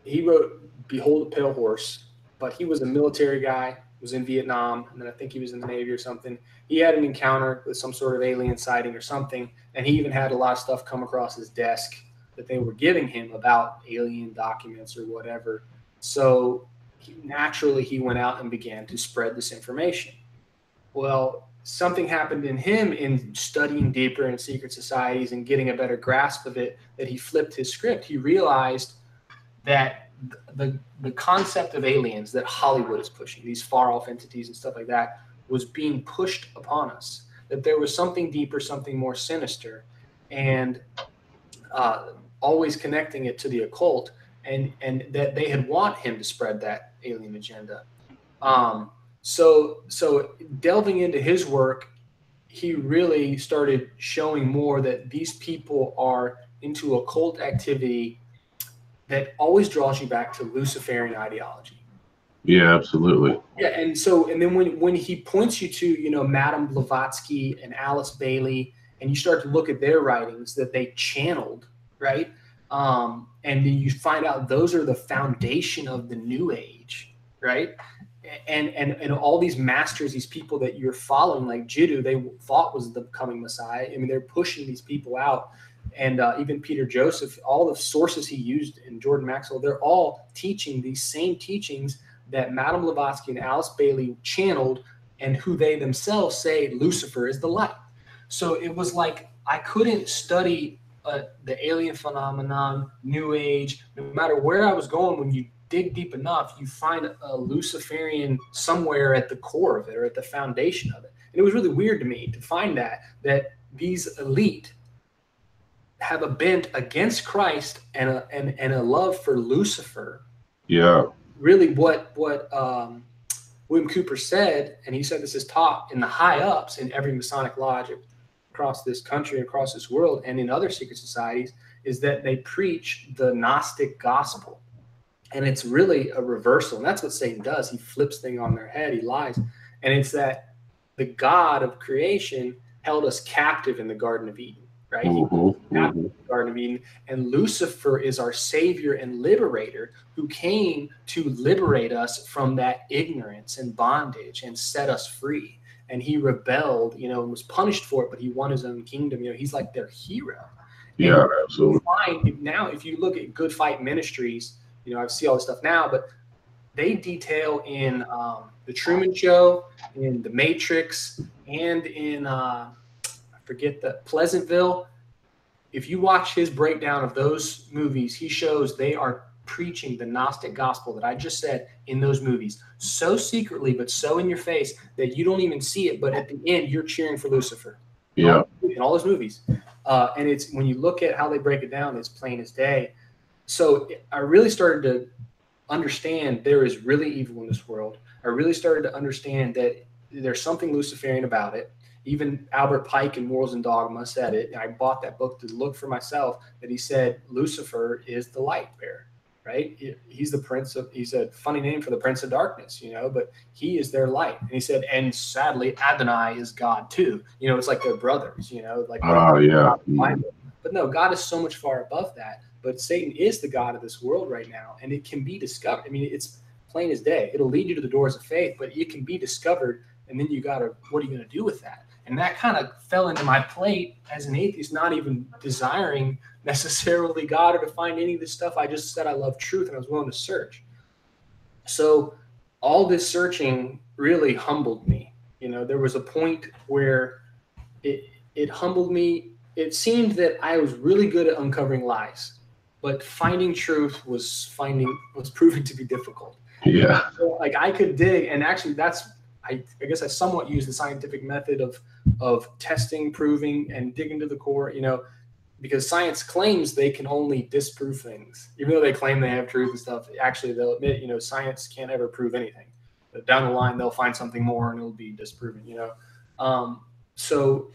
He wrote Behold a Pale Horse, but he was a military guy, was in Vietnam, and then I think he was in the Navy or something. He had an encounter with some sort of alien sighting or something, and he even had a lot of stuff come across his desk that they were giving him about alien documents or whatever. So naturally, he went out and began to spread this information. Well, something happened in him in studying deeper in secret societies and getting a better grasp of it, that he flipped his script. He realized that the concept of aliens that Hollywood is pushing, these far-off entities and stuff like that, was being pushed upon us, that there was something deeper, something more sinister, and always connecting it to the occult, and that they had want him to spread that alien agenda. So delving into his work, he really started showing more that these people are into occult activity that always draws you back to Luciferian ideology. Yeah, absolutely. Yeah, and then when he points you to, Madame Blavatsky and Alice Bailey, and you start to look at their writings that they channeled, right? And then you find out those are the foundation of the New Age, right? And all these masters, these people that you're following, like Jiddu, they thought was the coming Messiah. I mean, they're pushing these people out. And even Peter Joseph, all the sources he used in Jordan Maxwell, they're all teaching these same teachings that Madame Blavatsky and Alice Bailey channeled, and who they themselves say Lucifer is the light. So it was like I couldn't study the alien phenomenon, New Age, no matter where I was going. When you dig deep enough, you find a Luciferian somewhere at the core of it, or at the foundation of it. And it was really weird to me to find that these elite have a bent against Christ and a love for Lucifer. Yeah. Really what William Cooper said, and he said this is taught in the high ups in every Masonic lodge across this country, across this world, and in other secret societies, is that they preach the Gnostic gospel. And it's really a reversal. And that's what Satan does. He flips things on their head. He lies. And it's that the God of creation held us captive in the Garden of Eden, right? The Garden of Eden. And Lucifer is our savior and liberator, who came to liberate us from that ignorance and bondage and set us free. And he rebelled, and was punished for it, but he won his own kingdom. He's like their hero. Yeah, absolutely. If you look at Good Fight Ministries, I see all this stuff now, but they detail in the Truman Show, in The Matrix, and in I forget the Pleasantville. If you watch his breakdown of those movies, he shows they are preaching the Gnostic gospel that I just said in those movies, so secretly but so in your face that you don't even see it. But at the end, you're cheering for Lucifer. Yeah. In all those movies, and it's when you look at how they break it down, it's plain as day. So I really started to understand there is really evil in this world. I really started to understand that there's something Luciferian about it. Even Albert Pike in Morals and Dogma said it. I bought that book to look for myself, that he said Lucifer is the light bearer, right? He's the prince of, he's a funny name for the prince of darkness, but he is their light. And he said, and sadly, Adonai is God too. It's like they're brothers, like, yeah. But no, God is so much far above that. But Satan is the God of this world right now, and it can be discovered. I mean, it's plain as day. It'll lead you to the doors of faith, but it can be discovered, and then what are you going to do with that? And that kind of fell into my plate as an atheist, not even desiring necessarily God or to find any of this stuff. I just said I love truth, and I was willing to search. So all this searching really humbled me. There was a point where it humbled me. It seemed that I was really good at uncovering lies, but finding truth was proving to be difficult. Yeah. So, like, I could dig, and actually I guess I somewhat use the scientific method of testing, proving, and digging to the core, because science claims they can only disprove things. Even though they claim they have truth and stuff, actually they'll admit, science can't ever prove anything. But down the line, they'll find something more and it'll be disproven, So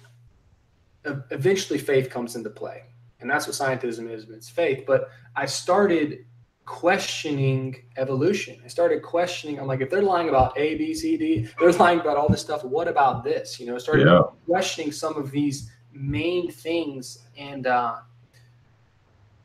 eventually faith comes into play. And that's what scientism is, it's faith. But I started questioning evolution. I started questioning, I'm like, if they're lying about A, B, C, D, they're lying about all this stuff, what about this? I started questioning some of these main things. And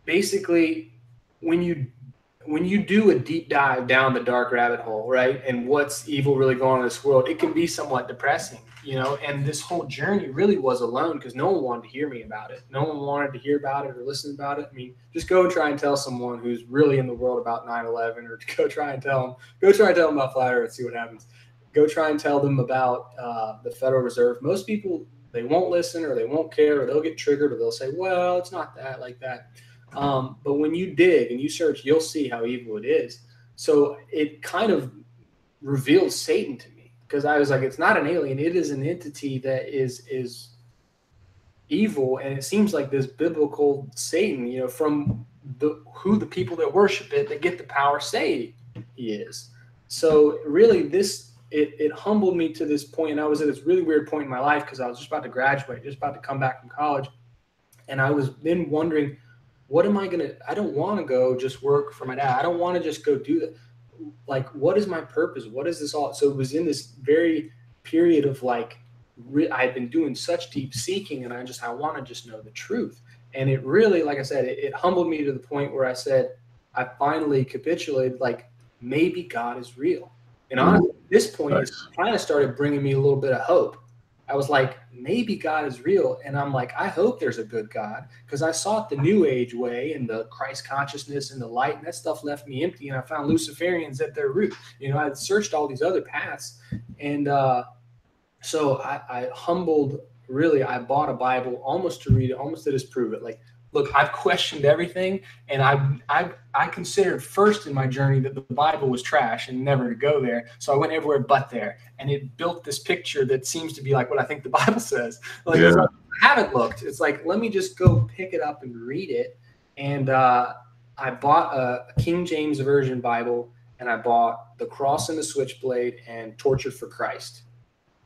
basically, when you do a deep dive down the dark rabbit hole, right, and what's evil really going on in this world, it can be somewhat depressing, and this whole journey really was alone because no one wanted to hear me about it. No one wanted to hear about it or listen about it. I mean, just go and try and tell someone who's really in the world about 9/11, or go try and tell them about flat earth and see what happens. Go try and tell them about the Federal Reserve. Most people, they won't listen, or they won't care, or they'll get triggered, or they'll say, well, it's not that like that. But when you dig and you search, you'll see how evil it is. So it kind of revealed Satan to me, because I was like, it's not an alien. It is an entity that is evil. And it seems like this biblical Satan, from who the people that worship it, that get the power, say he is. So really it humbled me to this point. And I was at this really weird point in my life because I was just about to graduate, just about to come back from college. And I was then wondering, what am I going to, I don't want to go just work for my dad. I don't want to just go do that. Like, what is my purpose? What is this all? So it was in this very period of like, I've been doing such deep seeking, and I want to just know the truth. And it really, like I said, it humbled me to the point where I said, I finally capitulated, like, maybe God is real. And honestly, at this point, it kind of started bringing me a little bit of hope. I was like, maybe God is real. And I'm like, I hope there's a good God, because I sought the New Age way and the Christ consciousness and the light, and that stuff left me empty. And I found Luciferians at their root. I had searched all these other paths. And so I I bought a Bible almost to read it, almost to disprove it. Like, look, I've questioned everything, and I considered first in my journey that the Bible was trash and never to go there. So I went everywhere but there, and it built this picture that seems to be like what I think the Bible says. Like, I haven't looked. It's like, let me just go pick it up and read it. And I bought a King James Version Bible, and I bought The Cross and the Switchblade and Tortured for Christ.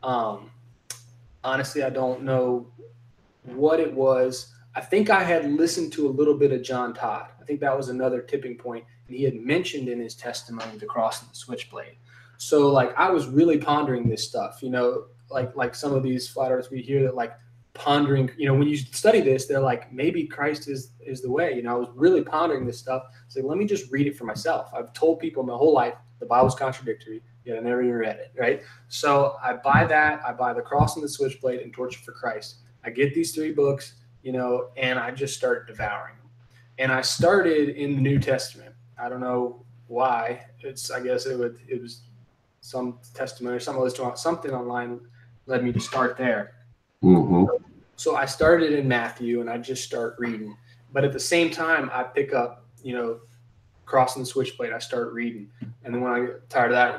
Honestly, I don't know what it was. I think I had listened to a little bit of John Todd. I think that was another tipping point. And he had mentioned in his testimony the cross and the switchblade. So, like, I was really pondering this stuff, like some of these flat earthers we hear that, like, pondering, when you study this, they're like, maybe Christ is the way. I was really pondering this stuff. So let me just read it for myself. I've told people my whole life the Bible's contradictory, yet I never even read it, right? So I buy that. I buy The Cross and the Switchblade and Torture for Christ. I get these 3 books. and I just started devouring them. And I started in the New Testament. I don't know why. I guess it was some testimony or something online led me to start there. Mm-hmm. So I started in Matthew and I just start reading. But at the same time, I pick up, Crossing the Switchblade, I start reading. And then when I get tired of that,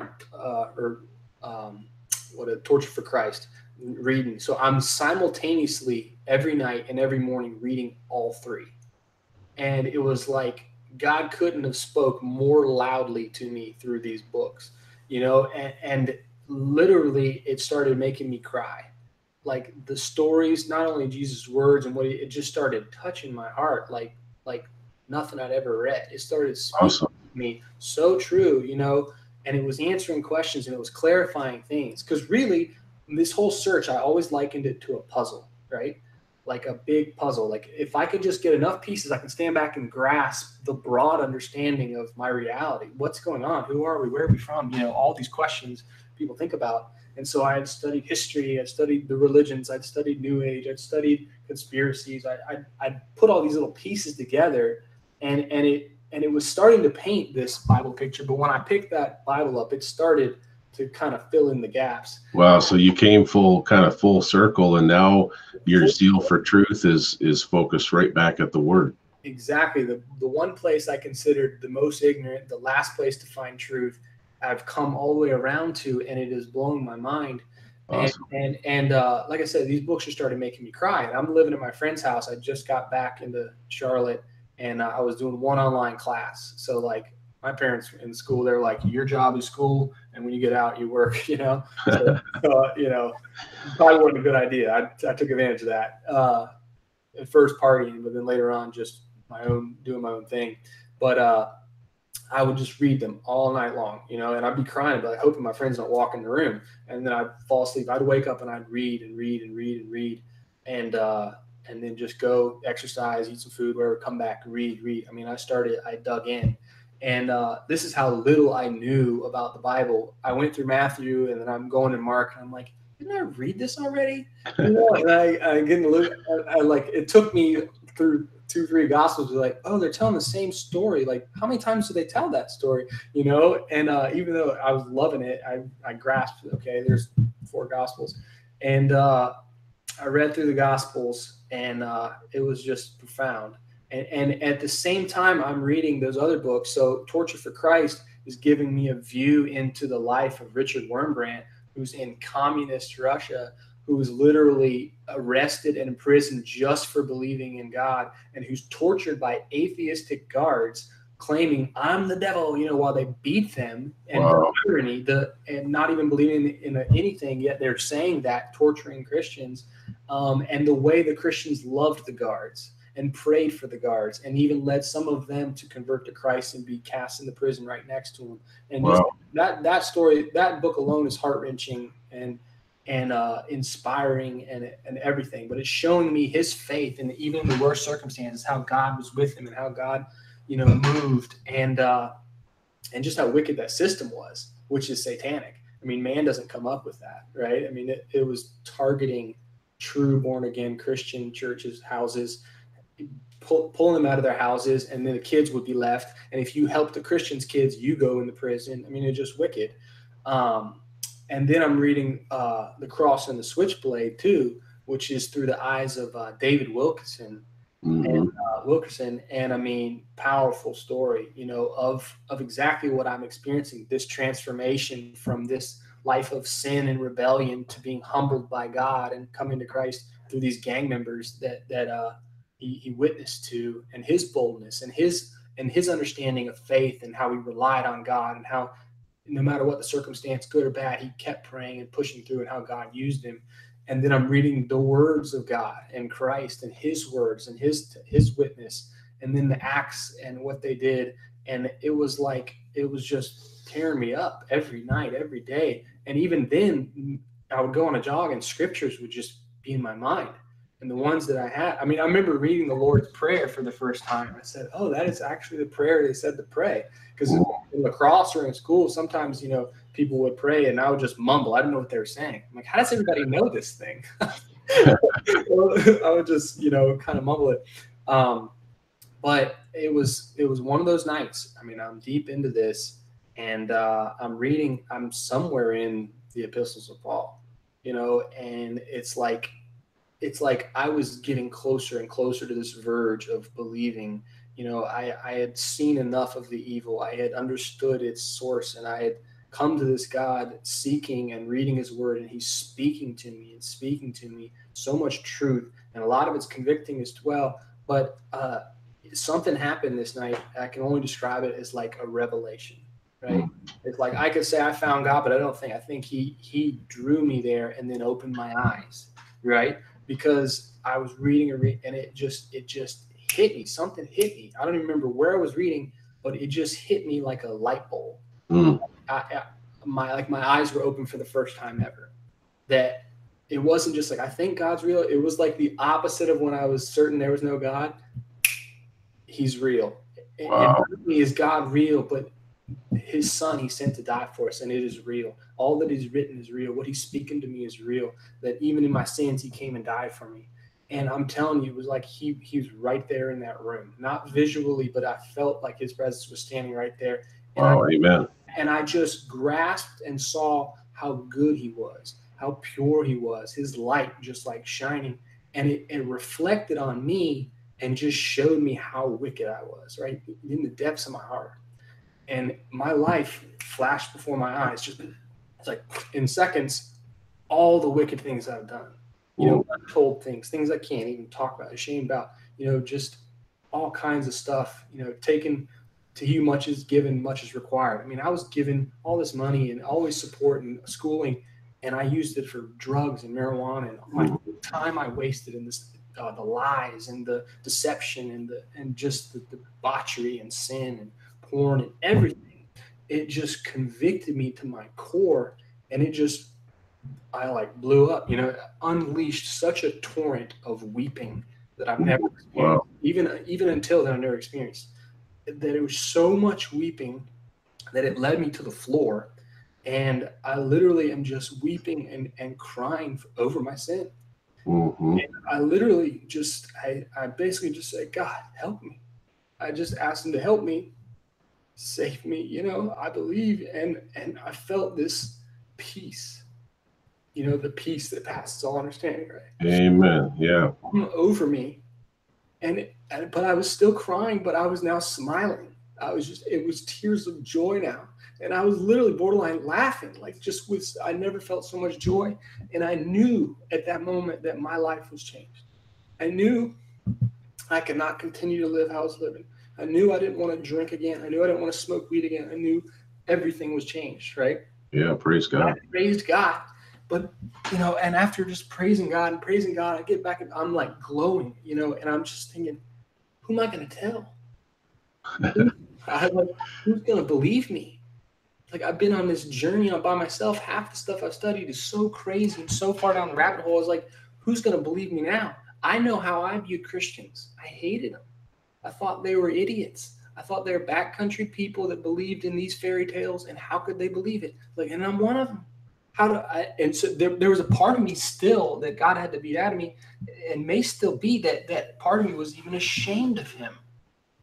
Torture for Christ, reading. So I'm simultaneously every night and every morning reading all three. And it was like God couldn't have spoke more loudly to me through these books, and literally it started making me cry. Like the stories, not only Jesus' words and it just started touching my heart like nothing I'd ever read. It started speaking to me so true, and it was answering questions and it was clarifying things. Because really, this whole search, I always likened it to a puzzle, right? Like a big puzzle. Like if I could just get enough pieces, I can stand back and grasp the broad understanding of my reality. What's going on? Who are we? Where are we from? All these questions people think about. And so I had studied history, I'd studied the religions, I'd studied New Age, I'd studied conspiracies. I'd put all these little pieces together, and it was starting to paint this Bible picture. But when I picked that Bible up, it started to kind of fill in the gaps. Wow. So you came full circle, and now your zeal for truth is focused right back at the Word. Exactly. The one place I considered the most ignorant, the last place to find truth, I've come all the way around to, and it is blowing my mind. Awesome. And like I said, these books just started making me cry. And I'm living at my friend's house. I just got back into Charlotte, and I was doing one online class. So like my parents in school, they're like, your job is school, and when you get out, you work. So, probably wasn't a good idea. I took advantage of that at first partying, but then later on just doing my own thing. But I would just read them all night long, and I'd be crying, but hoping my friends don't walk in the room. And then I'd fall asleep. I'd wake up and I'd read and read and read and read, and then just go exercise, eat some food, whatever, come back, read. I mean, I dug in. And this is how little I knew about the Bible. I went through Matthew, and then I'm going to Mark, and I'm like, didn't I read this already? And I get a little, it took me through 2-3 Gospels, like, oh, they're telling the same story. Like, how many times do they tell that story? And even though I was loving it, I grasped, okay, there's 4 Gospels. And I read through the Gospels, and it was just profound. And at the same time, I'm reading those other books. So Torture for Christ is giving me a view into the life of Richard Wurmbrand, who's in communist Russia, who was literally arrested and imprisoned just for believing in God, and who's tortured by atheistic guards claiming I'm the devil, while they beat them, and wow. The irony, and not even believing in anything, yet they're saying that, torturing Christians, and the way the Christians loved the guards and prayed for the guards, and even led some of them to convert to Christ and be cast in the prison right next to him. And wow. that story, that book alone is heart-wrenching and inspiring and everything. But it's showing me his faith, and even in the worst circumstances, how God was with him and how God, moved, and just how wicked that system was, which is satanic. I mean, man doesn't come up with that, right? I mean, it was targeting true born-again Christian churches, houses, pulling them out of their houses, and then the kids would be left. And if you help the Christians' kids, you go into prison. I mean, it's just wicked. And then I'm reading The Cross and the Switchblade too, which is through the eyes of David Wilkerson. Mm-hmm. And I mean, powerful story, of exactly what I'm experiencing, this transformation from this life of sin and rebellion to being humbled by God and coming to Christ through these gang members that he witnessed to, and his boldness and his understanding of faith, and how he relied on God, and how no matter what the circumstance, good or bad, he kept praying and pushing through, and how God used him. And then I'm reading the words of God and Christ and his words and his witness, and then the acts and what they did. And it was just tearing me up every night, every day. And even then I would go on a jog and scriptures would just be in my mind. And the ones that I had, I mean, I remember reading the Lord's Prayer for the first time. I said, oh, that is actually the prayer they said to pray. Because in lacrosse or in school, sometimes, people would pray and I would just mumble. I didn't know what they were saying. I'm like, how does everybody know this thing? I would just, kind of mumble it. But it was one of those nights. I mean, I'm deep into this, and I'm somewhere in the epistles of Paul, and it's like I was getting closer and closer to this verge of believing. I had seen enough of the evil. I had understood its source, and I had come to this God seeking and reading his word, and he's speaking to me so much truth, and a lot of it's convicting as well. But something happened this night. I can only describe it as like a revelation, right? It's like I could say I found God, but I think he drew me there and then opened my eyes, right? Because I was reading and it just hit me. Something hit me. I don't even remember where I was reading, but it just hit me like a light bulb. My eyes were open for the first time ever. That it wasn't just like I think God's real. It was like the opposite of when I was certain there was no God. He's real. Wow. And not only is God real, but his son he sent to die for us, and it is real. All that he's written is real. What he's speaking to me is real. That even in my sins, he came and died for me. And I'm telling you, it was like he was right there in that room, not visually, but I felt like his presence was standing right there. And amen. And I just grasped and saw how good he was, how pure he was, his light just like shining. And it reflected on me and just showed me how wicked I was, right? In the depths of my heart. And my life flashed before my eyes. Just it's like in seconds, all the wicked things I've done, untold things I can't even talk about, ashamed about, just all kinds of stuff, taken to you much is given, much is required. I mean, I was given all this money and always support and schooling, and I used it for drugs and marijuana, and my time I wasted in this, the lies and the deception and just the debauchery and sin and porn and everything. It just convicted me to my core, and I like blew up, unleashed such a torrent of weeping that I've never experienced. Wow. Even until then, I never experienced. That it was so much weeping that it led me to the floor, and I literally am just weeping and crying over my sin. And I literally I basically just said, God, help me. I just asked him to help me, save me. I believe, and I felt this peace. The peace that passes all understanding, right? Amen. Yeah. Over me. But I was still crying, but I was now smiling. It was tears of joy now. And I was literally borderline laughing, I never felt so much joy. And I knew at that moment that my life was changed. I knew I could not continue to live how I was living. I knew I didn't want to drink again. I knew I didn't want to smoke weed again. I knew everything was changed, right? Yeah, praise God. I praised God. But, and after just praising God, I get back and I'm like glowing, and I'm just thinking, who am I going to tell? Who's going to believe me? Like, I've been on this journey by myself. Half the stuff I've studied is so crazy and so far down the rabbit hole. I was like, who's going to believe me now? I know how I viewed Christians. I hated them. I thought they were idiots. I thought they were backcountry people that believed in these fairy tales, and how could they believe it? And I'm one of them. And so there was a part of me still that God had to beat out of me, and may still be that part of me was even ashamed of him.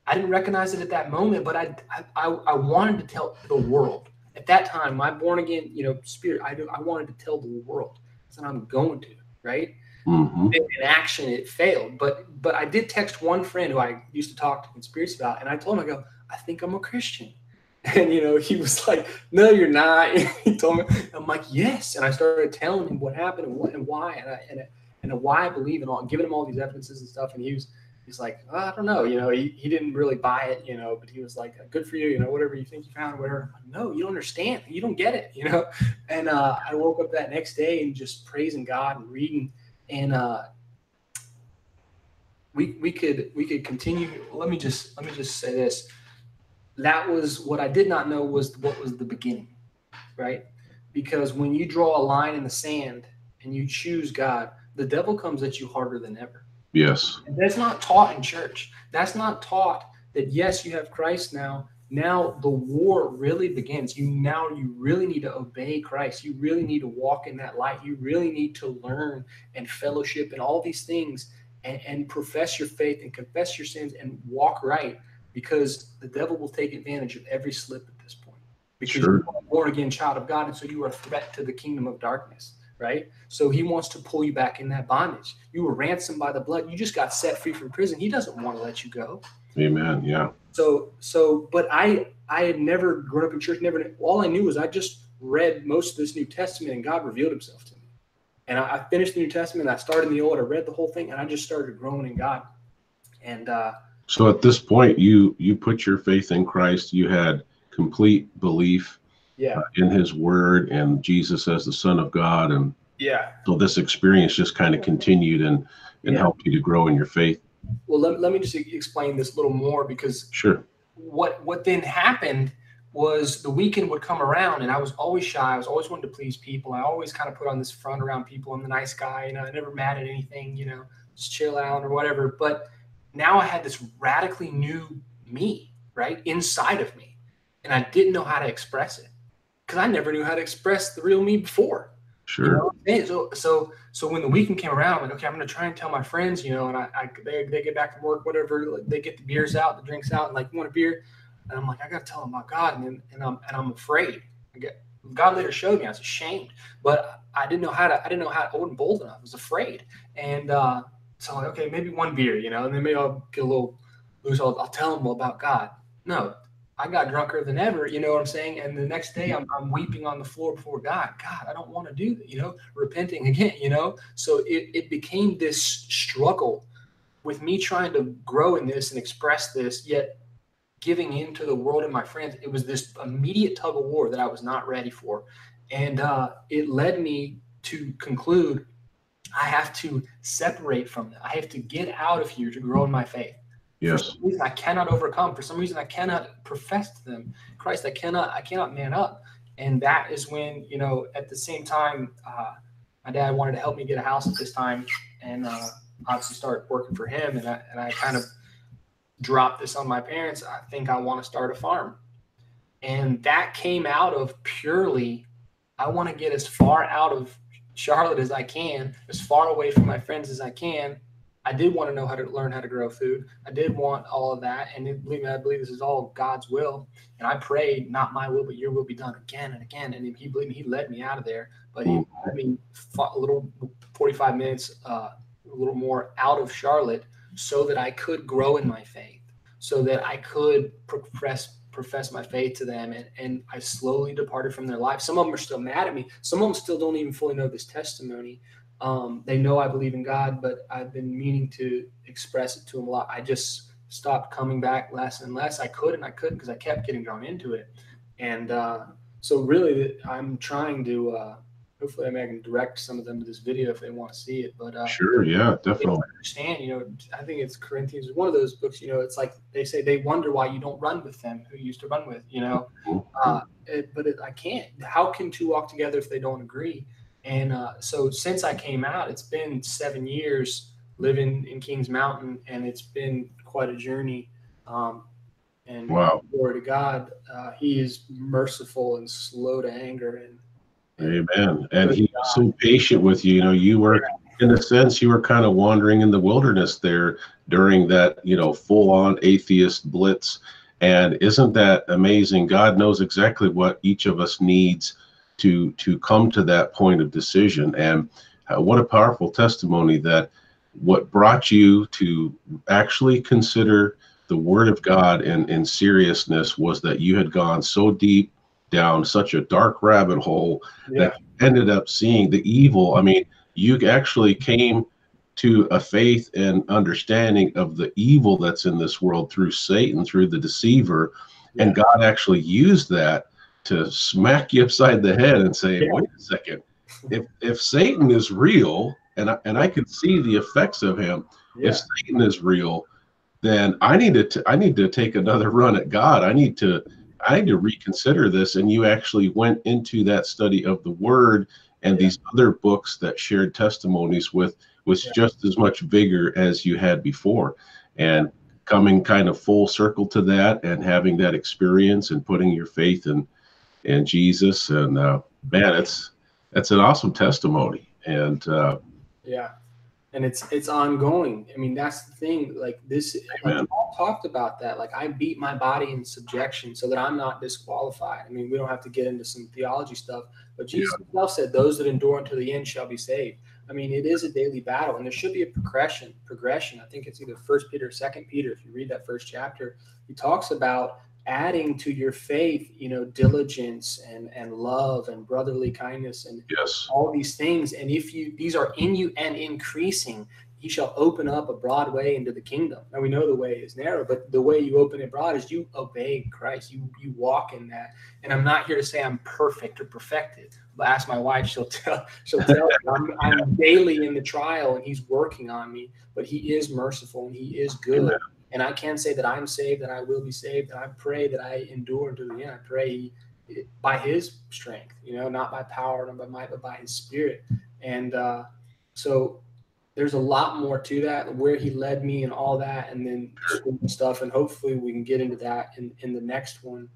I didn't recognize it at that moment, but I wanted to tell the world. At that time, my born again, spirit, I wanted to tell the world. So I'm going to, right? In action, it failed. But I did text one friend who I used to talk to conspiracy about, and I told him, I think I'm a Christian. And, he was like, no, you're not. He told me, I'm like, yes. And I started telling him what happened and why, and why I believe in all, and giving him all these evidences and stuff. And he's like, I don't know. He didn't really buy it, but he was like, good for you, whatever you think you found, whatever. I'm like, no, you don't understand. You don't get it, And I woke up that next day and just praising God and reading. And we could continue. Let me just say this. That was what I did not know was what was the beginning, right? Because when you draw a line in the sand and you choose God, the devil comes at you harder than ever. Yes. And that's not taught in church. That's not taught that, yes, you have Christ now now the war really begins. You really need to obey Christ. You really need to walk in that light. You really need to learn and fellowship and all these things, and profess your faith and confess your sins and walk right, because the devil will take advantage of every slip at this point, because Sure. you're a born again child of God, and so you are a threat to the kingdom of darkness, right? So he wants to pull you back in that bondage. You were ransomed by the blood. You just got set free from prison. He doesn't want to let you go. Amen. Yeah. But I had never grown up in church. All I knew was I just read most of this New Testament, and God revealed himself to me. And I finished the New Testament. I started in the Old. I read the whole thing, and I just started growing in God. And so at this point, you put your faith in Christ. You had complete belief in his word and Jesus as the Son of God. And so this experience just kind of continued and helped you to grow in your faith. Well, let me just explain this a little more, because Sure. What then happened was the weekend would come around, and I was always shy. I was always wanting to please people. I always kind of put on this front around people. I'm the nice guy, I never mad at anything, just chill out or whatever. But now I had this radically new me, right, inside of me, and I didn't know how to express it, because I never knew how to express the real me before. Sure. So when the weekend came around, I'm like, okay, I'm going to try and tell my friends, and they get back from work, whatever, like, they get the beers out, the drinks out, and like, you want a beer? And I'm like, I got to tell them about God, and I'm afraid. God later showed me I was ashamed, but I didn't know how to. I wasn't bold enough. I was afraid, and so I'm like, okay, maybe one beer, and then maybe I'll get a little loose. I'll tell them about God. No. I got drunker than ever, you know what I'm saying? And the next day I'm weeping on the floor before God. God, I don't want to do that, repenting again, So it became this struggle with me trying to grow in this and express this, yet giving into the world and my friends. It was this immediate tug of war that I was not ready for. And it led me to conclude I have to separate from that. I have to get out of here to grow in my faith. Yes. For some reason I cannot overcome. For some reason I cannot profess to them Christ. I cannot man up. And that is when, at the same time, my dad wanted to help me get a house at this time, and obviously start working for him. And I kind of dropped this on my parents. I think I want to start a farm. And that came out of purely, I want to get as far out of Charlotte as I can, as far away from my friends as I can. I did want to know how to learn how to grow food. I did want all of that. And believe me, I believe this is all God's will. And I prayed, not my will, but your will be done, again and again. And he believed me, he led me out of there. But he let me a little 45 minutes, a little more out of Charlotte, so that I could grow in my faith, so that I could profess my faith to them. And I slowly departed from their life. Some of them are still mad at me. Some of them still don't even fully know this testimony. They know I believe in God, but I've been meaning to express it to them a lot. I just stopped coming back less and less. I couldn't because I kept getting drawn into it. And so really I'm trying to, hopefully I can direct some of them to this video if they want to see it. But sure, yeah, definitely. Understand, I think it's Corinthians, one of those books, it's like they say they wonder why you don't run with them who you used to run with, but I can't. How can two walk together if they don't agree? And so since I came out, it's been 7 years living in Kings Mountain, and it's been quite a journey. And wow. Glory to God, he is merciful and slow to anger. And amen. And he's so patient with you. You were, in a sense, you were kind of wandering in the wilderness there during that, full-on atheist blitz. And isn't that amazing? God knows exactly what each of us needs to come to that point of decision. And what a powerful testimony that what brought you to actually consider the Word of God in seriousness was that you had gone so deep down such a dark rabbit hole that you ended up seeing the evil. I mean, you actually came to a faith and understanding of the evil that's in this world through Satan, through the deceiver. And God actually used that to smack you upside the head and say, wait a second, if Satan is real, and I can see the effects of him, if Satan is real, then I need to take another run at God. I need to reconsider this. And you actually went into that study of the Word and these other books that shared testimonies with just as much vigor as you had before. And coming kind of full circle to that and having that experience and putting your faith in Jesus. And man, it's an awesome testimony. And yeah. And it's ongoing. I mean, that's the thing. Like this, like Paul talked about that. Like I beat my body in subjection so that I'm not disqualified. I mean, we don't have to get into some theology stuff, but Jesus himself said, "Those that endure unto the end shall be saved." I mean, it is a daily battle, and there should be a progression. I think it's either 1 Peter, 2 Peter. If you read that first chapter, he talks about adding to your faith, you know, diligence and love and brotherly kindness and all these things. And if these are in you and increasing, he shall open up a broad way into the kingdom. Now we know the way is narrow, but the way you open it broad is you obey Christ. You walk in that. And I'm not here to say I'm perfect or perfected. But ask my wife, she'll tell me I'm daily in the trial and he's working on me, but he is merciful and he is good. Amen. And I can say that I'm saved, that I will be saved, and I pray that I endure unto the end. I pray by his strength, you know, not by power, not by might, but by his spirit. And so there's a lot more to that, where he led me and all that, and then stuff. And hopefully we can get into that in the next one.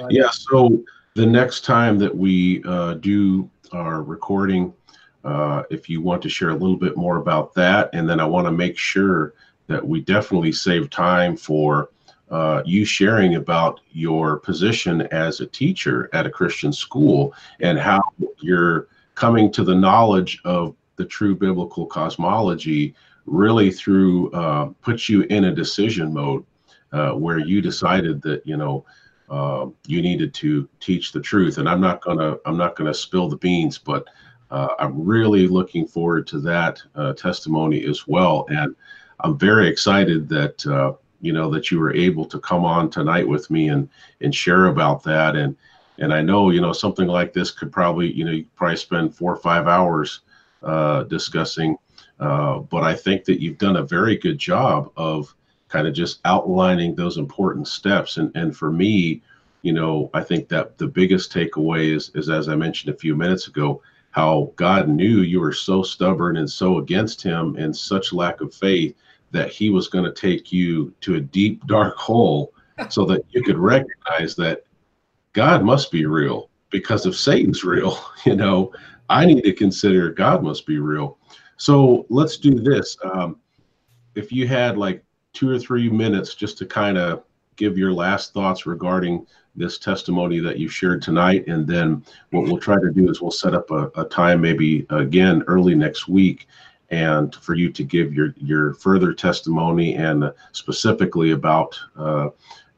Yeah, so the next time that we do our recording, if you want to share a little bit more about that, and then I want to make sure that we definitely save time for you sharing about your position as a teacher at a Christian school and how you're coming to the knowledge of the true biblical cosmology really through puts you in a decision mode where you decided that, you know, you needed to teach the truth. And I'm not gonna spill the beans, but I'm really looking forward to that testimony as well. And I'm very excited that you know, that you were able to come on tonight with me and share about that. And I know, you know, something like this could probably, you know, you could probably spend 4 or 5 hours discussing, but I think that you've done a very good job of kind of just outlining those important steps. And for me, you know, I think that the biggest takeaway is as I mentioned a few minutes ago, how God knew you were so stubborn and so against him and such lack of faith that he was going to take you to a deep, dark hole so that you could recognize that God must be real, because if Satan's real, you know, I need to consider God must be real. So let's do this. If you had like 2 or 3 minutes just to kind of give your last thoughts regarding this testimony that you shared tonight, and then what we'll try to do is we'll set up a time maybe again early next week, and for you to give your further testimony and specifically about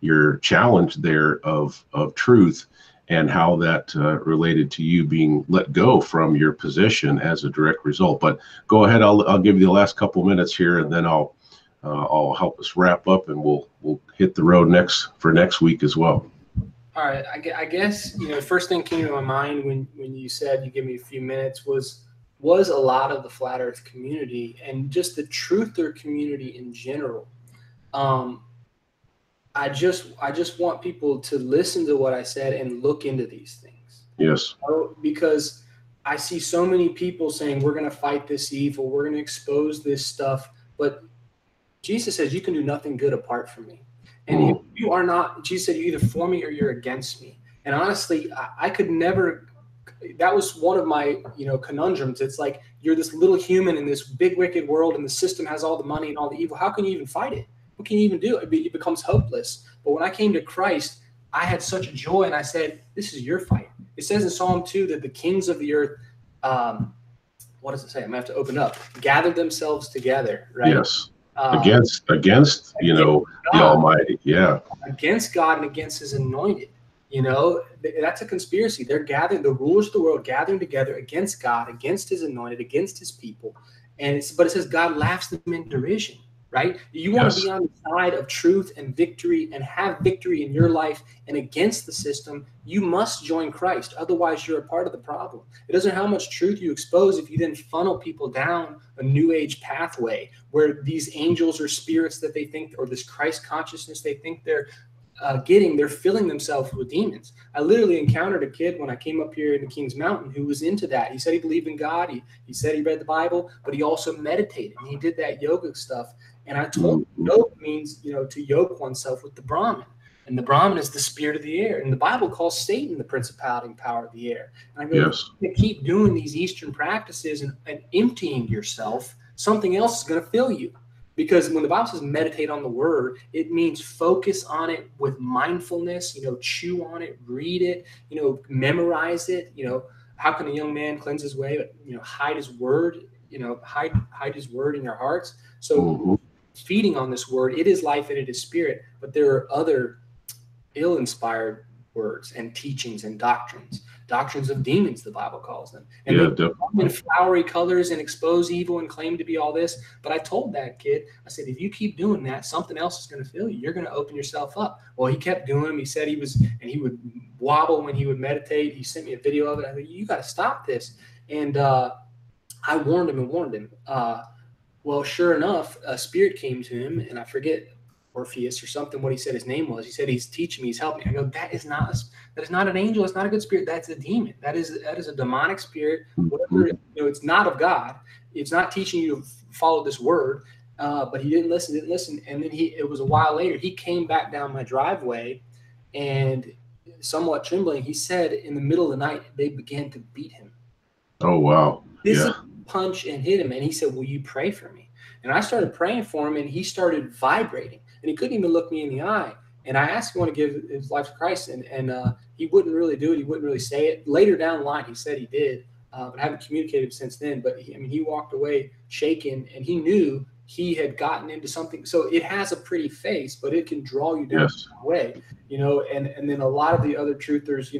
your challenge there of truth and how that related to you being let go from your position as a direct result. But go ahead, I'll give you the last couple minutes here, and then I'll help us wrap up, and we'll hit the road for next week as well. All right, I guess, you know, the first thing came to my mind when you said you give me a few minutes was a lot of the flat earth community and just the truther community in general. I just want people to listen to what I said and look into these things. Yes. Because I see so many people saying, we're going to fight this evil, we're going to expose this stuff. But Jesus says, you can do nothing good apart from me. And if you are not, Jesus said, you're either for me or you're against me. And honestly, I could never, that was one of my, you know, conundrums. It's like, you're this little human in this big, wicked world, and the system has all the money and all the evil. How can you even fight it? What can you even do? It becomes hopeless. But when I came to Christ, I had such joy, and I said, this is your fight. It says in Psalm 2 that the kings of the earth, what does it say? I'm going to have to open up. Gather themselves together, right? Yes. Against you know, God, the Almighty. Yeah. Against God and against his anointed. You know, that's a conspiracy. They're gathering, the rulers of the world gathering together against God, against his anointed, against his people. But it says God laughs them in derision. Right? You want to be on the side of truth and victory and have victory in your life and against the system, you must join Christ. Otherwise, you're a part of the problem. It doesn't matter how much truth you expose if you then funnel people down a new age pathway where these angels or spirits that they think, or this Christ consciousness they think they're getting, they're filling themselves with demons. I literally encountered a kid when I came up here in the Kings Mountain who was into that. He said he believed in God. He said he read the Bible, but he also meditated and he did that yoga stuff. And I told him yoga means, to yoke oneself with the Brahman. And the Brahman is the spirit of the air. And the Bible calls Satan the principality and power of the air. And I go, yes. If you keep doing these Eastern practices and emptying yourself, something else is going to fill you. Because when the Bible says meditate on the word, it means focus on it with mindfulness, chew on it, read it, memorize it. How can a young man cleanse his way? Hide his word, hide his word in your hearts. So feeding on this word, it is life and it is spirit, but there are other ill-inspired words and teachings and doctrines of demons, the Bible calls them. And they come in flowery colors and expose evil and claim to be all this. But I told that kid, I said, if you keep doing that, something else is going to fill you. You're going to open yourself up. Well, he kept doing them. He said he would wobble when he would meditate. He sent me a video of it. I said, you got to stop this. And I warned him. Well, sure enough, a spirit came to him, and I forget Orpheus or something, what he said his name was. He said, he's teaching me, he's helping me. I go, that is not an angel. It's not a good spirit. That's a demon. That is a demonic spirit. Whatever, it's not of God. It's not teaching you to follow this word. But he didn't listen. And then it was a while later, he came back down my driveway and somewhat trembling, he said in the middle of the night, they began to beat him. Oh, wow. This punch and hit him. And he said, will you pray for me? And I started praying for him and he started vibrating. And he couldn't even look me in the eye. And I asked him to give his life to Christ, and he wouldn't really do it. He wouldn't really say it. Later down the line, he said he did, but I haven't communicated since then. But he walked away shaken, and he knew he had gotten into something. So it has a pretty face, but it can draw you down the way, And then a lot of the other truthers,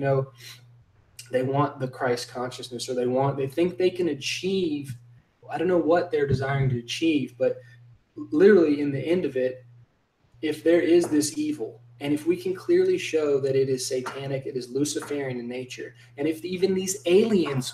they want the Christ consciousness, or they think they can achieve. I don't know what they're desiring to achieve, but literally in the end of it, if there is this evil, and if we can clearly show that it is satanic, it is Luciferian in nature, and if even these aliens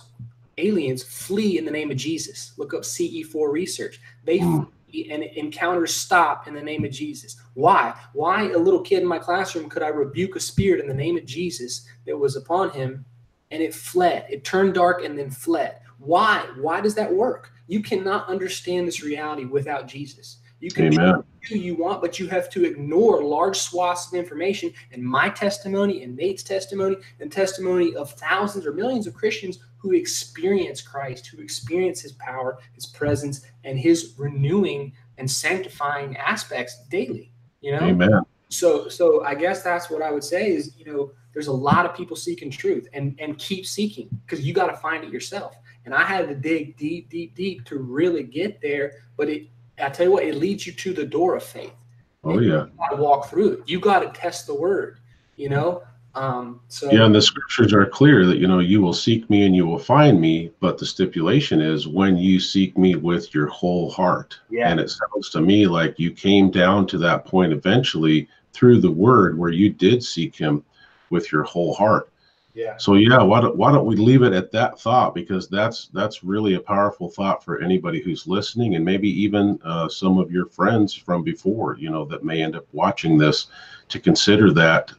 flee in the name of Jesus, look up CE4 research, they flee and encounters stop in the name of Jesus. Why a little kid in my classroom could I rebuke a spirit in the name of Jesus that was upon him, and it fled, it turned dark and then fled? Why does that work? You cannot understand this reality without Jesus. You can do who you want, but you have to ignore large swaths of information. And my testimony and Nate's testimony and testimony of thousands or millions of Christians who experience Christ, who experience his power, his presence, and his renewing and sanctifying aspects daily, Amen. So I guess that's what I would say is, there's a lot of people seeking truth and keep seeking, because you got to find it yourself. And I had to dig deep to really get there. But I tell you what, it leads you to the door of faith. Oh, yeah. You got to walk through it. You got to test the word, and the scriptures are clear that, you will seek me and you will find me. But the stipulation is when you seek me with your whole heart. Yeah. And it sounds to me like you came down to that point eventually through the word where you did seek him with your whole heart. Yeah. So why don't we leave it at that thought, because that's really a powerful thought for anybody who's listening, and maybe even some of your friends from before, that may end up watching this, to consider that,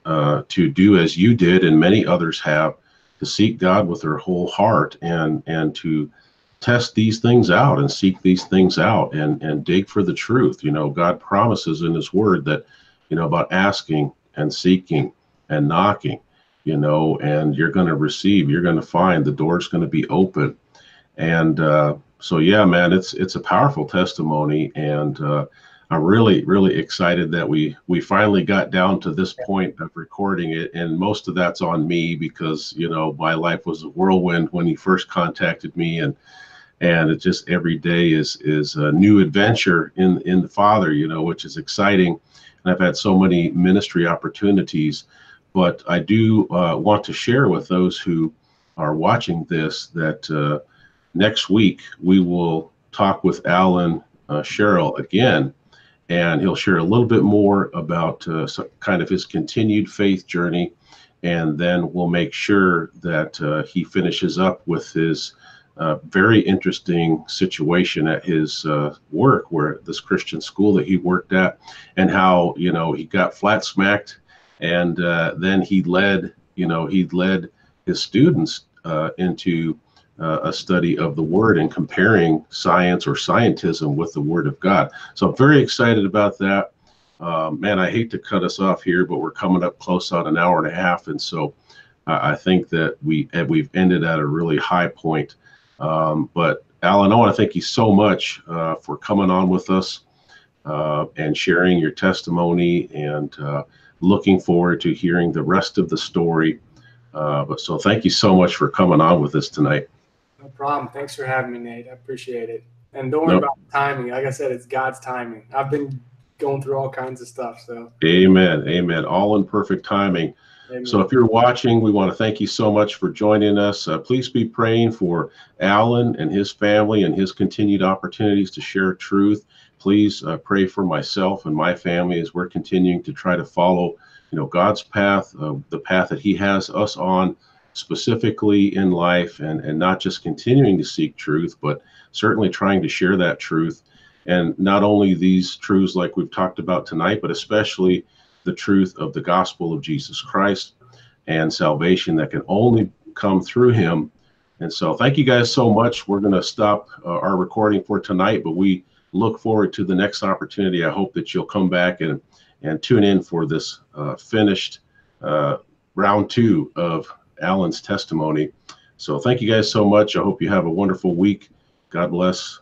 to do as you did and many others have, to seek God with their whole heart and to test these things out and seek these things out and dig for the truth. God promises in his word that, about asking and seeking and knocking, and you're going to receive, you're going to find, the door's going to be open. And so, man, it's a powerful testimony. And I'm really, really excited that we finally got down to this point of recording it. And most of that's on me because, my life was a whirlwind when he first contacted me. And it just every day is a new adventure in the Father, which is exciting. And I've had so many ministry opportunities. But I do want to share with those who are watching this that next week we will talk with Alan Sherrill again, and he'll share a little bit more about kind of his continued faith journey, and then we'll make sure that he finishes up with his very interesting situation at his work, where this Christian school that he worked at, and how he got flat smacked And then he led his students into a study of the Word and comparing science or scientism with the Word of God. So I'm very excited about that. Man, I hate to cut us off here, but we're coming up close on an hour and a half, and so I think that we've ended at a really high point. But Alan, I want to thank you so much for coming on with us and sharing your testimony, and looking forward to hearing the rest of the story. So thank you so much for coming on with us tonight. No problem. Thanks for having me, Nate. I appreciate it. And don't worry Nope. about the timing. Like I said, it's God's timing. I've been going through all kinds of stuff. So Amen. Amen. All in perfect timing. amen. So if you're watching, we want to thank you so much for joining us. Please be praying for Alan and his family and his continued opportunities to share truth. Please pray for myself and my family as we're continuing to try to follow, God's path, the path that he has us on specifically in life, and not just continuing to seek truth, but certainly trying to share that truth. And not only these truths like we've talked about tonight, but especially the truth of the gospel of Jesus Christ and salvation that can only come through him. And so thank you guys so much. We're going to stop our recording for tonight, but we look forward to the next opportunity. I hope that you'll come back and tune in for this finished round 2 of Alan's testimony. So thank you guys so much. I hope you have a wonderful week. God bless.